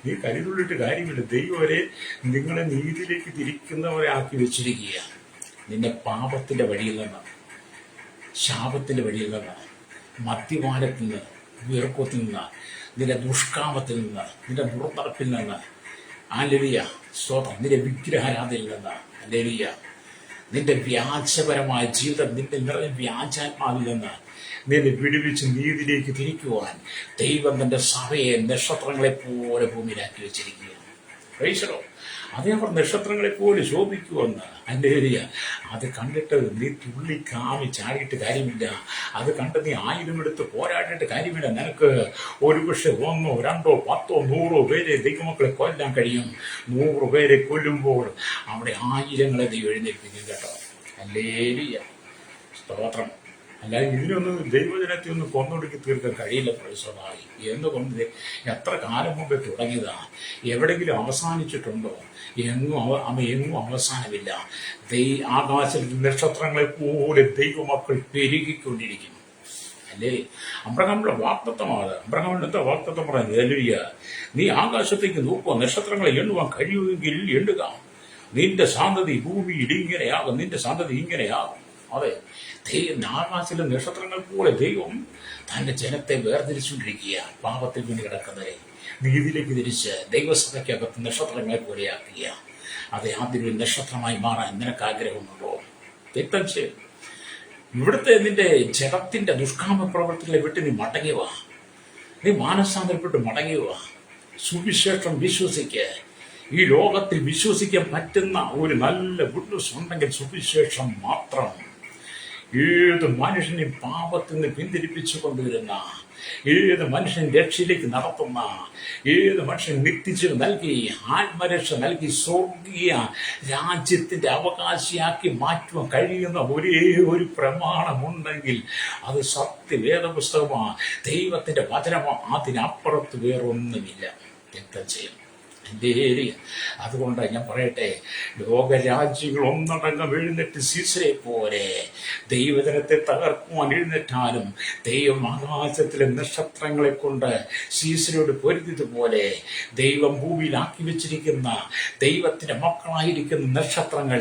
നീ കരുതുള്ളിട്ട് കാര്യമില്ല. ദൈവവരെ നിങ്ങളെ നീതിയിലേക്ക് തിരിക്കുന്നവരെ ആക്കി വെച്ചിരിക്കുക. നിന്നെ പാപത്തിന്റെ വഴിയിൽ നിന്ന്, ശാപത്തിന്റെ വഴിയിൽ നിന്ന്, മദ്യപാനത്തിൽ നിന്ന്, വീർക്കത്തിൽ നിന്ന്, നിന്റെ ദുഷ്കാമത്തിൽ നിന്ന്, നിന്റെ ദുർനടപ്പിൽ നിന്ന്, ഹല്ലേലൂയ സ്തോത്രം, നിന്റെ വിഗ്രഹാരാധനയിൽ നിന്ന്, ഹല്ലേലൂയ നിന്റെ വ്യാജപരമായ ജീവിതം, നിന്റെ നിറഞ്ഞ വ്യാജാത്മാവിൽ നിന്ന് നിന്നെ വിടുവിച്ച് നീതിയിലേക്ക് തിരിക്കുവാൻ ദൈവം തന്റെ സഭയെ നക്ഷത്രങ്ങളെ പോലെ ഭൂമിയിലാക്കി വെച്ചിരിക്കുകയാണ്. പ്രൈസ്. അതേ അവർ നക്ഷത്രങ്ങളെ പോലെ ശോഭിക്കുമെന്ന്. ഹല്ലേലൂയ. അത് കണ്ടിട്ട് നീ തുള്ളി കാമി ചാടിയിട്ട് കാര്യമില്ല. അത് കണ്ട് നീ ആയുധമെടുത്ത് പോരാടിയിട്ട് കാര്യമില്ല. നിനക്ക് ഒരുപക്ഷെ 1, 2, 10, 100 പേരെ ദൈവമക്കളെ കൊല്ലാൻ കഴിയും. 100 പേരെ കൊല്ലുമ്പോൾ അവിടെ 1000ങ്ങളെ ദൈവം എഴുന്നേൽപ്പിക്കും കേട്ടോ. ഹല്ലേലൂയ സ്തോത്രം. അല്ലാതെ ഇതിനൊന്നും ദൈവജനത്തെ ഒന്നും കൊന്നൊടുക്കി തീർക്കാൻ കഴിയില്ല. പ്രൈസോളായി എന്നുകൊണ്ട് എത്ര കാലം മുമ്പേ തുടങ്ങിയതാ, എവിടെങ്കിലും അവസാനിച്ചിട്ടുണ്ടോ? എങ്ങും അവസാനമില്ല. ആകാശത്തിൽ നക്ഷത്രങ്ങളെ പോലെ ദൈവമക്കൾ പെരുകിക്കൊണ്ടിരിക്കുന്നു. അല്ലേ? അബ്രഹാമിന്റെ വാഗ്ദത്തമാണ്. അബ്രഹാമിന് എന്താ വാഗ്ദത്തം പറഞ്ഞത്? ഹല്ലേലൂയ. നീ ആകാശത്തേക്ക് നോക്കുക, നക്ഷത്രങ്ങളെ എണ്ണുവാൻ കഴിയുമെങ്കിൽ എണ്ണുക. നിന്റെ സന്തതി ഭൂമിയിൽ ഇങ്ങനെയാകും, നിന്റെ സന്തതി ഇങ്ങനെയാകും. അതെ, ആകാശത്തിലെ നക്ഷത്രങ്ങൾ പോലെ ദൈവം തന്റെ ജനത്തെ വേർതിരിച്ചുകൊണ്ടിരിക്കുക. പാപത്തിൽ വീണ് കിടക്കുന്നവരെ നീതിയിലേക്ക് തിരിച്ച് ദൈവസഭയ്ക്കകത്ത് നക്ഷത്രങ്ങളെ പോലെയാക്കുക. അതെ, ആദ്യം നക്ഷത്രമായി മാറാൻ നിനക്ക് ആഗ്രഹമുണ്ടോ? വ്യക്തം ചെയ്യും. ഇവിടുത്തെ നിന്റെ ജഡത്തിന്റെ ദുഷ്കാമ പ്രവർത്തികളെ വിട്ട് നീ മടങ്ങിവാ. നീ മാനസാന്തരപ്പെട്ട് മടങ്ങിവാ. സുവിശേഷം വിശ്വസിക്കുക. ഈ ലോകത്തിൽ വിശ്വസിക്കാൻ പറ്റുന്ന ഒരു നല്ല വിട്നസ് ഉണ്ടെങ്കിൽ സുവിശേഷം മാത്രം. ഏത് മനുഷ്യനെയും പാപത്തിൽ നിന്ന് പിന്തിരിപ്പിച്ചു കൊണ്ടുവരുന്ന, ഏത് മനുഷ്യൻ രക്ഷയിലേക്ക് നടത്തുന്ന, ഏത് മനുഷ്യൻ നിത്യജീവൻ നൽകി, ആത്മരക്ഷ നൽകി, സ്വർഗീയ രാജ്യത്തിന്റെ അവകാശിയാക്കി മാറ്റുവാൻ കഴിയുന്ന ഒരേ ഒരു പ്രമാണമുണ്ടെങ്കിൽ അത് സത്യവേദപുസ്തകമാണ്, ദൈവത്തിന്റെ വചനമാണ്. അതിനപ്പുറത്ത് വേറൊന്നുമില്ല. വ്യക്തം ചെയ്യും. അതുകൊണ്ട് ഞാൻ പറയട്ടെ, ലോകരാജ്യങ്ങൾ ഒന്നടങ്കം എഴുന്നേറ്റ് സീസരെ പോലെ ദൈവജനത്തെ തകർക്കുവാൻ എഴുന്നേറ്റാലും ദൈവം ആകാശത്തിലെ നക്ഷത്രങ്ങളെ കൊണ്ട് സീസരോട് പൊരുതിയതുപോലെ ദൈവം ഭൂമിയിലാക്കി വെച്ചിരിക്കുന്ന ദൈവത്തിന്റെ മക്കളായിരിക്കുന്ന നക്ഷത്രങ്ങൾ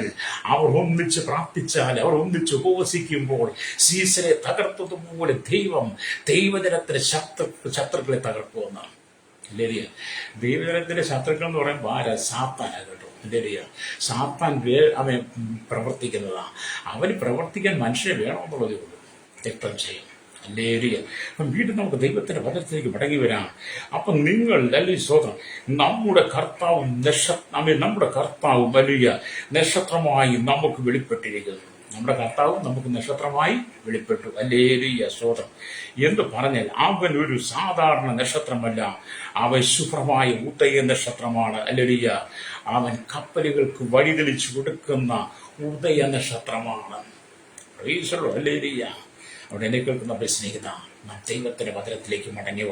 അവർ ഒന്നിച്ച് പ്രാർത്ഥിച്ചാൽ, അവർ ഒന്നിച്ച് ഉപവസിക്കുമ്പോൾ സീസരെ തകർത്തതുപോലെ ദൈവജനത്തിന്റെ ശത്രുക്കളെ തകർക്കുമെന്നാണ്. ഹല്ലേലൂയ. ദൈവജനത്തിന്റെ ശത്രുക്കൾ എന്ന് പറയുമ്പോൾ ആരാ? സാത്താനാ കേട്ടോ. ഹല്ലേലൂയ. സാത്താൻ അവൻ പ്രവർത്തിക്കുന്നതാ. അവന് പ്രവർത്തിക്കാൻ മനുഷ്യനെ വേണമെന്നുള്ളതേ ഉള്ളൂ. വ്യക്തം ചെയ്യും. ഹല്ലേലൂയ. അപ്പം വീണ്ടും നമുക്ക് ദൈവത്തിന്റെ വചനത്തിലേക്ക് മടങ്ങി വരാം. അപ്പം നിങ്ങൾ അല്ലെങ്കിൽ സ്വതം നമ്മുടെ കർത്താവും വലിയ നക്ഷത്രമായി നമുക്ക് വെളിപ്പെട്ടിരിക്കുന്നു. നമ്മുടെ കർത്താവ് നമുക്ക് നക്ഷത്രമായി വെളിപ്പെട്ടു. ഹല്ലേലൂയ, സ്തോത്രം. എന്ന് പറഞ്ഞാൽ അവൻ ഒരു സാധാരണ നക്ഷത്രമല്ല, അവൻ ശുഭ്രമായ ഉദയ നക്ഷത്രമാണ്. ഹല്ലേലൂയ. അവൻ കപ്പലുകൾക്ക് വഴിതെളിച്ചു കൊടുക്കുന്ന ഉദയ നക്ഷത്രമാണ്. Price the Lord. ഹല്ലേലൂയ. അവിടെ എന്നെ കേൾക്കുന്ന സ്നേഹിത, നാം ദൈവത്തിന്റെ വചനത്തിലേക്ക് മടങ്ങിവ.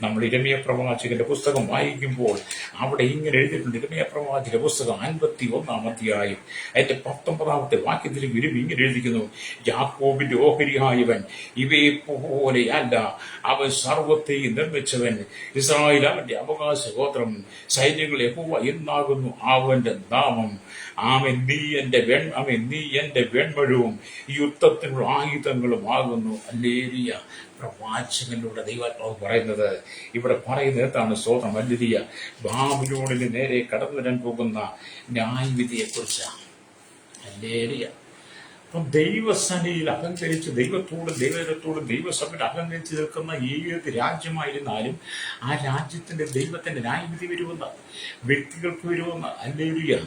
നമ്മൾ ഇരമ്യ പ്രവാചകന്റെ പുസ്തകം വായിക്കുമ്പോൾ അവിടെ ഇങ്ങനെ എഴുതിയിട്ടുണ്ട്. ഇരമ്യ പ്രവാചക പുസ്തകം 51 അധ്യായം അതിന്റെ 19 വാക്യത്തിൽ ഇങ്ങനെ എഴുതിക്കുന്നു: യാക്കോബിന്റെ ഓഹരിയായവൻ ഇവയെ പോലെയല്ല, അവൻ സർവത്തെയും നിർമ്മിച്ചവൻ. ഇസ്രായേൽ അവന്റെ അവകാശ ഗോത്രം. സൈന്യങ്ങൾ യഹോവ എന്നാകുന്നു അവന്റെ നാമം. നീ എന്റെ വെൺമഴവും യുദ്ധത്തിനുള്ള ആയുധങ്ങളും ആകുന്നു. ഹല്ലേലൂയ. പ്രവാചകനിലൂടെ ദൈവാത്മാവ് പറയുന്നത് ഇവിടെ പറയുന്നത് എന്താണ്? സ്തോത്രം. ഹല്ലേലൂയ. ബാബിലോണിന് നേരെ കടന്നു വരാൻ പോകുന്ന ന്യായവിധിയെ കുറിച്ചാണ്. ഹല്ലേലൂയ. അപ്പം ദൈവസന്നിധിയിൽ അഹങ്കരിച്ച് ദൈവത്തോടും ദൈവസഭയിൽ അഹങ്കരിച്ച് നിൽക്കുന്ന ഏത് രാജ്യമായിരുന്നാലും ആ രാജ്യത്തിന്റെ ദൈവത്തിന്റെ ന്യായവിധി വരുമെന്ന്, വ്യക്തികൾക്ക് വരുമെന്ന്. ഹല്ലേലൂയ.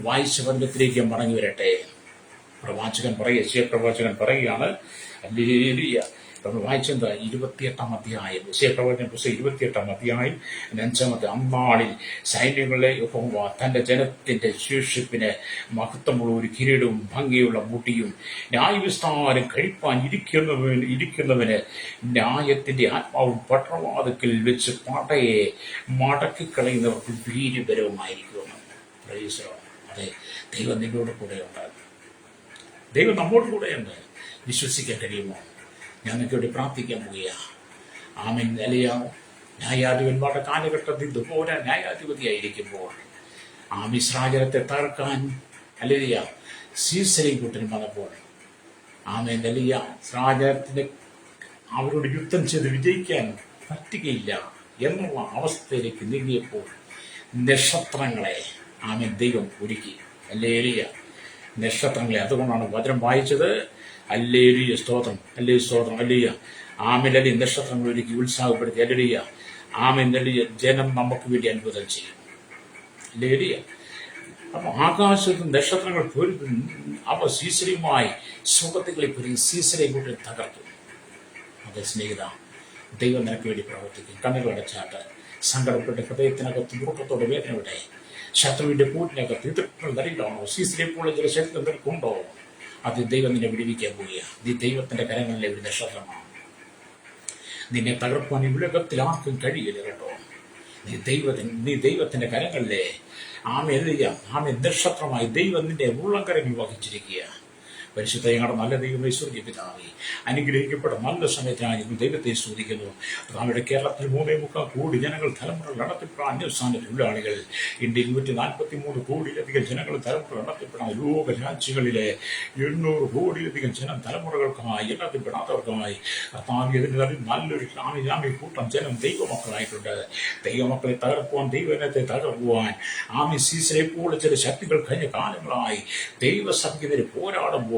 വായിച്ച വചനത്തിലേക്ക് മടങ്ങി വരട്ടെ. പ്രവാചകൻ പറയുകയാണ്. ഹല്ലേലൂയ. നമ്മൾ വായിച്ചത് 28 അധ്യായം, വിശേഷപ്രവചന പുസ്തകം 28 അധ്യായം 5 അന്നാളിൽ സൈന്യങ്ങളെ യഹോവ തന്റെ ജനത്തിന്റെ ശേഷിപ്പിന് മഹത്വമുള്ള ഒരു കിരീടവും ഭംഗിയുള്ള മുടിയും ന്യായവിസ്താരം കഴിപ്പാൻ ഇരിക്കുന്നവന് ന്യായത്തിന്റെ ആത്മാവും പട്ടണവാതിക്കൽ വെച്ച് പടയെ മടക്കിക്കളയുന്നവർക്ക് വീര്യപരവുമായിരിക്കുമെന്ന്. Praise the Lord. അതെ, ദൈവം നിന്നോട് കൂടെയുണ്ട്. ദൈവം നമ്മോട് കൂടെയുണ്ട്. വിശ്വസിക്കാൻ കഴിയുമോ? ഞാൻ നിങ്ങൾക്ക് വേണ്ടി പ്രാർത്ഥിക്കാൻ പോവുകയാണ്. ആമേൻ. നിലയാവും ന്യായാധിപന്മാരുടെ കാലഘട്ടത്തിൽ ഇതുപോലെ ന്യായാധിപതിയായിരിക്കുമ്പോൾ ഇസ്രായേലത്തെ തകർക്കാൻ ഹല്ലേലൂയ സീസരയും കൂട്ടരും വന്നപ്പോൾ ആമേൻ ഹല്ലേലൂയ ഇസ്രായേലത്തിന് അവരോട് യുദ്ധം ചെയ്ത് വിജയിക്കാൻ പറ്റുകയില്ല എന്നുള്ള അവസ്ഥയിലേക്ക് നീങ്ങിയപ്പോൾ നക്ഷത്രങ്ങളെ ആമേൻ ദൈവം ഒരുക്കി. ഹല്ലേലൂയ. നക്ഷത്രങ്ങളെ. അതുകൊണ്ടാണ് വചനം വായിച്ചത്. ഹല്ലേലൂയ, സ്തോത്രം. ഹല്ലേലൂയ, സ്തോത്രം. ഹല്ലേലൂയ. ആമേൻ. ഹല്ലേലൂയ. നക്ഷത്രങ്ങൾ ഒരുക്കി ഉത്സാഹപ്പെടുത്തി. ഹല്ലേലൂയ. ആമേൻ. ഹല്ലേലൂയ. ജനം നമുക്ക് വേണ്ടി അത്ഭുതം ചെയ്യും. ഹല്ലേലൂയ. അപ്പൊ ആകാശത്ത് നക്ഷത്രങ്ങൾ പൊരുതും. അവ സീസരയുമായി സുഖത്തുകളെ പൊരുതി സീസരയെ കൂട്ടി തകർത്തു. അതെ സ്നേഹിത, ദൈവം നിനക്ക് വേണ്ടി പ്രവർത്തിക്കും. കണ്ണുകളടച്ചാട്ട് സങ്കടപ്പെട്ട് ഹൃദയത്തിനകത്ത് ദുഃഖത്തോടെ വേദനയുടെ ശത്രുവിന്റെ കൂട്ടിനകത്ത് എതിർപ്പുകൾ നിറയിലാണോ? സീസരയെ പോലെ ചില ശക്തി നിനക്കുണ്ടോ? അത് ദൈവം നിന്നെ വിടുവിക്കാൻ പോവുകയാണ്. നീ ദൈവത്തിന്റെ കരങ്ങളിലെ ഒരു നക്ഷത്രമാണ്. നിന്നെ തകർപ്പാൻ ഈ ഉലകത്തിൽ ആർക്കും കഴിയില്ല കേട്ടോ. നീ ദൈവത്തിന്റെ കരങ്ങളിലെ നക്ഷത്രമായി ദൈവം നിന്റെ ഉള്ളംകരങ്ങൾ വഹിച്ചിരിക്കുക. പരിശുദ്ധയുടെ നല്ല ദൈവമേ, സ്വർഗ്ഗീയ പിതാവേ, അനുഗ്രഹിക്കപ്പെട്ട നല്ല സമയത്തിനായി ദൈവത്തെ സ്തുതിക്കുന്നു. നമ്മുടെ കേരളത്തിൽ 3.25 കോടി ജനങ്ങൾ തലമുറകൾ നടത്തിപ്പെടാൻ അന്യസ്ഥാന തൊഴിലാളികൾ, ഇന്ത്യയിൽ 143 കോടിയിലധികം ജനങ്ങൾ തലമുറ നടത്തിപ്പെടാൻ ലോക രാജ്യങ്ങളിലെ 800 കോടിയിലധികം ജനം തലമുറകൾക്കായി എണ്ണത്തിൽപ്പെടാത്തവർക്കായി കർത്താവിയതിന് നല്ലൊരു കൂട്ടം ജനം ദൈവമക്കളായിട്ടുണ്ട്. ദൈവമക്കളെ തകർക്കുവാൻ, ദൈവജനത്തെ തകർക്കുവാൻ സീസരെ പോലെ ചില ശക്തികൾ കഴിഞ്ഞ കാലങ്ങളായി ദൈവസഭയ്ക്കെതിരെ പോരാടുമ്പോൾ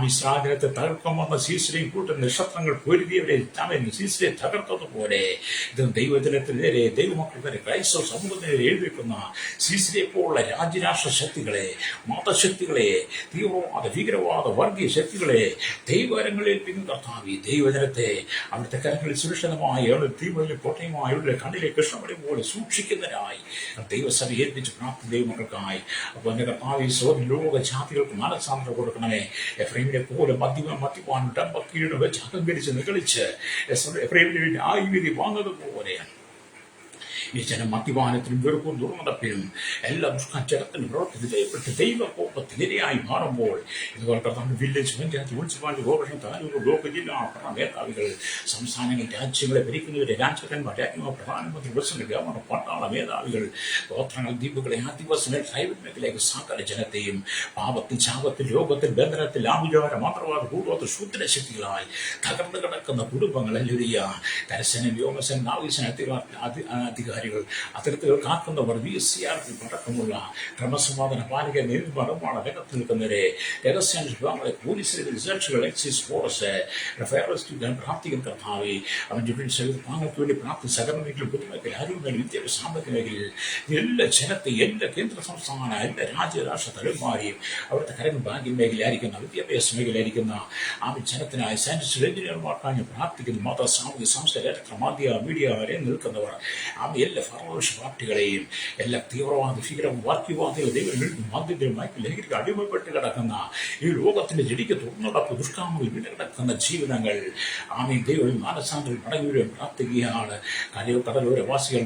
ഇസ്രായേലത്തെ തകർക്കാൻ വന്ന സീസരയും കൂട്ടം നക്ഷത്രങ്ങൾ പൊരുതിയവരെ സീസരെ തകർത്തതുപോലെ ഇത് ദൈവജനത്തിനെതിരെ, ദൈവമക്കളെ, ക്രൈസ്തവ സമൂഹത്തിനെതിരെ എഴുതിവെക്കുന്ന സീസരെ പോലുള്ള രാജ്യരാഷ്ട്ര ശക്തികളെ, മതശക്തികളെ, തീവ്രവാദ, ഭീകരവാദ, വർഗീയ ശക്തികളെ ദൈവകരങ്ങളിൽ ഏൽപ്പിക്കുന്ന കർത്താവേ, ദൈവജനത്തെ അവിടുത്തെ കരങ്ങളിൽ സുരക്ഷിതമായി അവരുടെ തീവ്ര കോട്ടയുമായി അവരുടെ കണ്ണിലെ കൃഷ്ണമണി പോലെ സൂക്ഷിക്കുന്നതിനായി ദൈവസഭ ഏൽപ്പിച്ച് പ്രാർത്ഥന ദൈവമക്കൾക്കായി. അപ്പോൾ എൻ്റെ കർത്താവേ, ലോക ജാതികൾക്ക് മനസ്സാന്തരം കൊടുക്കണമേ. എഫ്രൈമിനെ പോലെ മദ്യപാൻ ഡമ്പക്കീട് വെച്ച് അഹങ്കരിച്ച് നികളിച്ച് എഫ്രൈമിന് വേണ്ടി ആയുധി വാങ്ങുന്നതുപോലെ ഈ ജനം മദ്യപാനത്തിനും വെറുപ്പും ദുർനടപ്പിനും എല്ലാം ദുഷ്കാചരത്തിനും പ്രവർത്തിച്ച് ദൈവകോപത്തിനിരയായി മാറുമ്പോൾ ഇതുപോലെ കർത്താവ് village, panchayat, municipality, corporation, taluk, block, ജില്ലാ മേധാവികൾ, സംസ്ഥാനങ്ങൾ, രാജ്യങ്ങളെ ഭരിക്കുന്നവരെ, രാജ്യക്കന്മാർ, രാജ്യങ്ങൾ, പ്രധാനമന്ത്രി, പ്രസിഡന്റ്, ഗവർണർ, പട്ടാള മേധാവികൾ, ഗോത്രങ്ങൾ, ദ്വീപുകളെ, ആദിവാസികളെ, ട്രൈബൽ മേഖലയിലേക്ക് സകല ജനത്തെയും പാപത്തിൽ, ശാപത്തിൽ, രോഗത്തിൽ, ബന്ധനത്തിൽ, ആഭിചാര, മാത്രവാദ, കൂടോത്ര, ശൂദ്രശക്തികളായി തകർന്നു കിടക്കുന്ന കുടുംബങ്ങൾ ഹല്ലേലൂയ, കരസേന, വ്യോമസേന, നാവികസേന അധികാരികൾ അധികാരികൾ, അതിർത്തികൾ കാക്കുന്നവർ, VCRP അടക്കമുള്ള ക്രമസമാധാന പാലിക നീതിമർമ്മാണ രംഗത്ത് നിൽക്കുന്നവരെ, രഹസ്യാന്വേഷണ വിഭാഗങ്ങളെ, പോലീസിലെ റിസർച്ചുകൾ, എക്സൈസ് ഫോഴ്സ്, പ്രാപ്തികൾ കർത്താവെ, അവൻ്റെ വിഭാഗങ്ങൾക്ക് വേണ്ടി പ്രാപ്തി സഹകരണ മേഖല, പൊതുമേഖല, ആരോഗ്യ മേഖല, വിദ്യാഭ്യാസ സാമ്പത്തിക മേഖലയിൽ എല്ലാ ജനത്തെ, എല്ലാ കേന്ദ്ര സംസ്ഥാന, എല്ലാ രാജ്യരാഷ്ട്ര തലവന്മാരെയും അവിടുത്തെ കരങ്ങൾ ബാങ്കിങ് മേഖലയായിരിക്കുന്ന, വിദ്യാഭ്യാസ മേഖലയായിരിക്കുന്ന ജനത്തിനായി സയൻറ്റിസ്റ്റ് എഞ്ചിനീയർമാർക്കായി പ്രാർത്ഥിക്കുന്നു. മത, സാമൂഹിക, സാംസ്കാരിക, മീഡിയ വരെ നിൽക്കുന്നവർ എല്ലാ ഭരണപക്ഷ പാർട്ടികളെയും, എല്ലാ തീവ്രവാദ, വർഗീയവാദികൾ, ദൈവം ലഹരിക്ക് അടിമപ്പെട്ട് കിടക്കുന്ന ഈ ലോകത്തിന്റെ ജടിക്ക് തുറന്നുടപ്പ് ദുഷ്കാമങ്ങൾ വീണ് കിടക്കുന്ന ജീവിതങ്ങൾ ദൈവം മാനസാന്തരം മടങ്ങുകയും പ്രാർത്ഥിക്കുകയാണ്. കടലോരവാസികൾ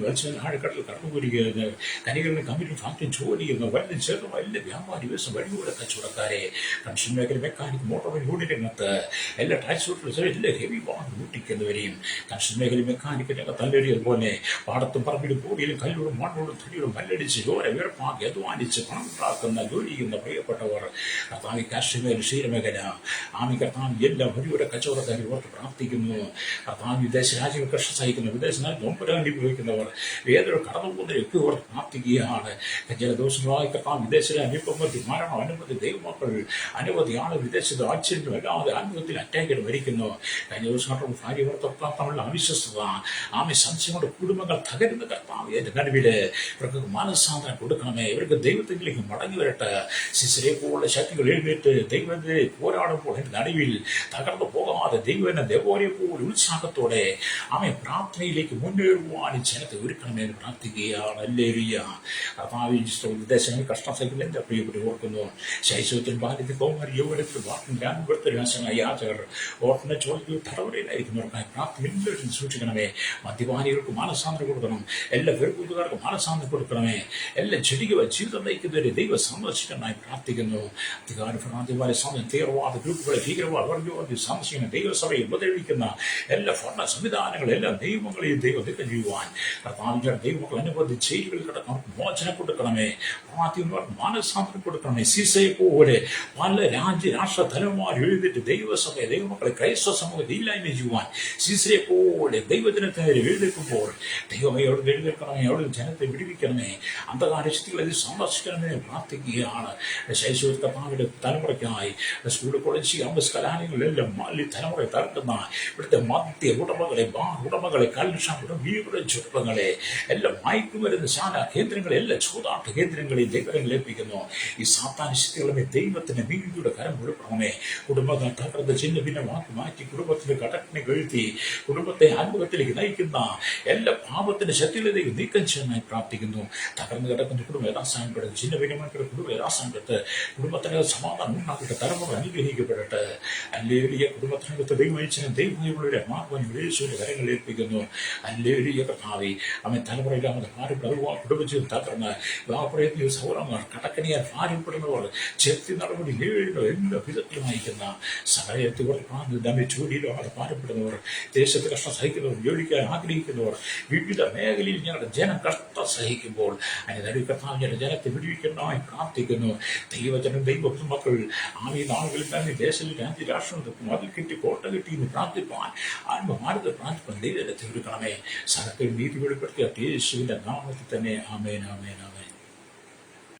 ആഴക്കടലിൽ കടന്നുപോരുകയാണ്. കനികളിലും കമ്പിലും ഫാക്ടറിയും ജോലി ചെയ്യുന്ന വലുതും ചെറുതും എല്ലാ വ്യാപാരി വ്യവസായ വഴിയോര കച്ചവടക്കാരെ, കൺസ്ട്രക്ഷൻ മേഖല, മെക്കാനിക്, മോട്ടോർ യൂണിറ്റ് രംഗത്ത്, എല്ലാ ട്രാൻസ്പോർട്ട്, എല്ലാ ഹെവി വാഹനം ഓട്ടിക്കുന്നവരെയും, കൺസ്ട്രക്ഷൻ മേഖല, മെക്കാനിക് രംഗത്ത് തല്ലടിയതുപോലെ പാടത്തും പറമ്പിലും കൂടിയിലും കല്ലോടും മണ്ണോടും തുടിയോടും കല്ലടിച്ച് ജോല വീർപ്പാക്കി അധ്വാനിച്ച് പണം ഉണ്ടാക്കുന്ന ജോലി ചെയ്യുന്ന പ്രിയപ്പെട്ടവർ, കർത്താവ് കാർഷിക മേഖല, ക്ഷീരമേഖല, കർത്താവ് എല്ലാ വഴിയോര കച്ചവടക്കാർ ഇവർക്ക് പ്രാർത്ഥിക്കുന്നു. കർത്താവ് വിദേശ രാജ്യങ്ങൾ കഷ്ടം സഹിക്കുന്നു, വിദേശ നൊമ്പരം അനുഭവിക്കുന്നവർ, വേദന കടന്നുപോകുന്നവരൊക്കെ ഇവർ പ്രാർത്ഥിക്കുകയാണ്. ജലദോഷങ്ങളായി കർത്താവ് വിദേശ അനുഭവത്തിൽ മരണം അനുമതി ദൈവമക്കൾ അനവധി ആള് വിദേശത്ത് ആശ്ചര്യം അല്ലാതെ അനുഭവത്തിൽ അറ്റാക്കിട്ട് മരിക്കുന്നു. കഴിഞ്ഞ ദിവസം ഭാര്യ ഭർത്താവുള്ള അവിശ്വസ്തത, സംശയം കൊണ്ട് കുടുംബങ്ങൾ തകരുന്ന കർത്താവ് എന്റെ നടുവില് ഇവർക്ക് മാനസാന്തരം കൊടുക്കണമേ. ഇവർക്ക് ദൈവത്തിലേക്ക് മടങ്ങി വരട്ടെ. സിസരെ പോലുള്ള ശക്തികൾ എഴുന്നേറ്റ് ദൈവത്തെ പോരാടുമ്പോൾ എന്റെ നടുവിൽ തകർന്നു പോകാതെ ദൈവനെ ദേവോരെ പോലെ ഉത്സാഹത്തോടെ പ്രാർത്ഥനയിലേക്ക് മുന്നേറുവാൻ ജനത്തെ ഒരുക്കണമേ എന്ന് പ്രാർത്ഥിക്കുകയാണ്. ഹല്ലേലൂയ. വിദേശങ്ങളിൽ കഷ്ടം സഹിക്കുന്ന എന്റെ പ്രിയപ്പെട്ട ഓർക്കുന്നു. ശൈശവത്തിൽ, ബാല്യത്തിൽ, കൗമാര, യൗവനത്തിൽ, വാർത്തയും രാജനാശനായ യാചകർ, ഓർക്കുന്ന ചോദ്യത്തിൽ തടവറയിലായിരിക്കുന്നവർക്കായി പ്രാർത്ഥന എല്ലാവരും സൂക്ഷിക്കണമേ. മദ്യപാനികൾക്ക് മാനസാന്തരം കൊടുക്കണം. എല്ലാ വെറുകൂട്ടുകാർക്കും മാനസാന്തരം കൊടുക്കണമേ. എല്ലാ ചെടിക ജീവിതം നയിക്കുന്നവരെ ദൈവം സന്ദർശിക്കാനായി പ്രാർത്ഥിക്കുന്നു. അധികാരഭരണാധികാര സമയം തീവ്രവാദ ഗ്രൂപ്പുകളെ, ഭീകരവാദ വർഗീയവാദി സന്ദർശിക്കുന്ന ദൈവസഭയെ ഉപദ്രവിക്കുന്ന എല്ലാ ഭരണ സംവിധാനങ്ങളും, എല്ലാ ദൈവങ്ങളെയും ദൈവം നീക്കം ചെയ്യുവാൻ കർത്താവിന്റെ ദൈവങ്ങൾ അനുബന്ധ ചെയ്തികൾ കിടക്കണം. മോചനം കൊടുക്കണമേ. മാനസാന്തരം കൊടുക്കണമേ. സീസയെ പോലെ പല രാഷ്ട്ര തലവന്മാർ എഴുതിയിട്ട് ദൈവസഭയെ, ദൈവമക്കളെ, ക്രൈസ്തവ സമൂഹത്തെ ഇല്ലായ്മ ചെയ്യുവാൻ സീസയെ പോലെ ദൈവജനത്തിന് എഴുന്നേൽക്കുമ്പോൾ ദൈവമേ അവിടെ എഴുന്നേൽക്കണമേ, അവിടെ ജനത്തെ വിടുവിക്കണമേ. അന്ധകാര ശക്തികളെ സന്ദർശിക്കണമേ പ്രാർത്ഥിക്കുകയാണ്. ശൈശവ കർത്താവിന്റെ തലമുറയ്ക്കായി സ്കൂൾ, കോളേജ്, ക്യാമ്പസ്, കലാലയങ്ങളിലെല്ലാം തലമുറ തകർക്കുന്ന ഇവിടുത്തെ മദ്യ ഉടമകളെ, ബാർ ഉടമകളെ, കൽഷ ചുടപ്പങ്ങളെ, എല്ലാ മയക്കുമരുന്ന് ശാല കേന്ദ്രങ്ങളെ, എല്ലാ ചൂതാട്ട കേന്ദ്രങ്ങളെയും ദൈവങ്ങൾ ഏൽപ്പിക്കുന്നു. ഈ സാത്താന ശക്തികളെ ദൈവത്തിന്റെ നീതിയുടെ കരം കൊടുക്കണമേ. കുടുംബങ്ങൾ തകർന്ന് ചിന്ന ഭിന്നമാക്കി മാറ്റി കുടുംബത്തിന്റെ കടക്കിനെ വീഴ്ത്തി കുടുംബത്തെ ആത്മഹത്യയിലേക്ക് നയിക്കുന്ന എല്ലാ പാപത്തിന്റെ ശക്തികളെ നീക്കം ചെയ്യാനായി പ്രാർത്ഥിക്കുന്നു. തകർന്നു കിടക്കുന്ന കുടുംബം യഥാസ്ഥാനപ്പെടുത്ത്, ചിന്ന ഭിന്നമാക്കിയ കുടുംബം യഥാസ്ഥാനപ്പെടുത്ത്, കുടുംബത്തിന് സമാധാനം ഉണ്ടാക്കിയിട്ട് തലമുറ അനുഗ്രഹിക്കപ്പെടട്ടെ. അല്ലേലിയ. കുടുംബത്തിനകത്ത് ദൈവമയച്ചനും ദൈവങ്ങളുടെ മാർഗം യേശുവിന്റെ കരങ്ങൾ ഏൽപ്പിക്കുന്നു. അല്ലേലിയ കർത്താവേ, തലമുറയില്ലാതെ ഭാര്യപ്പെടുക, കുടുംബജീവിതം തകർന്ന് വ്യാപാരത്തിൽ സൗരങ്ങൾ കടക്കണിയാൽ ഭാര്യപ്പെടുന്നവർ ചെത്തി നടപടി നേരിടുന്ന എല്ലാ വിധത്തിലും നയിക്കുന്ന സഹായത്തിൽ നമ്മെ ചൂടിയിലോ അവിടെ ഭാര്യപ്പെടുന്നവർ, ദേശത്ത് കഷ്ടം സഹിക്കുന്നവർ, ജോലിക്കാൻ ആഗ്രഹിക്കുന്നവർ, വിവിധ മേഖലയിൽ ഞങ്ങളുടെ ജനം കഷ്ടം സഹിക്കുമ്പോൾ അതിന് കർത്താവിന്റെ ജനത്തെ വിടുവിക്കുന്നതായി പ്രാർത്ഥിക്കുന്നു. ദൈവജനം, ദൈവമക്കൾ നാളുകളിൽ തന്നെ ദേശത്തിൽ രാജ്യരാഷ്ട്രം അതിൽ കെട്ടി കോട്ട കെട്ടി ഇന്ന് പ്രാർത്ഥിപ്പാൻ ഭാരത പ്രാർത്ഥിപ്പാൻ ദൈവത്തെ ഒരുക്കണമേ. സകത്തിൽ നീതി വെളിപ്പെടുത്തിയ യേശുവിന്റെ നാമത്തിൽ തന്നെ. ആമേൻ, ആമേൻ, ആമേൻ.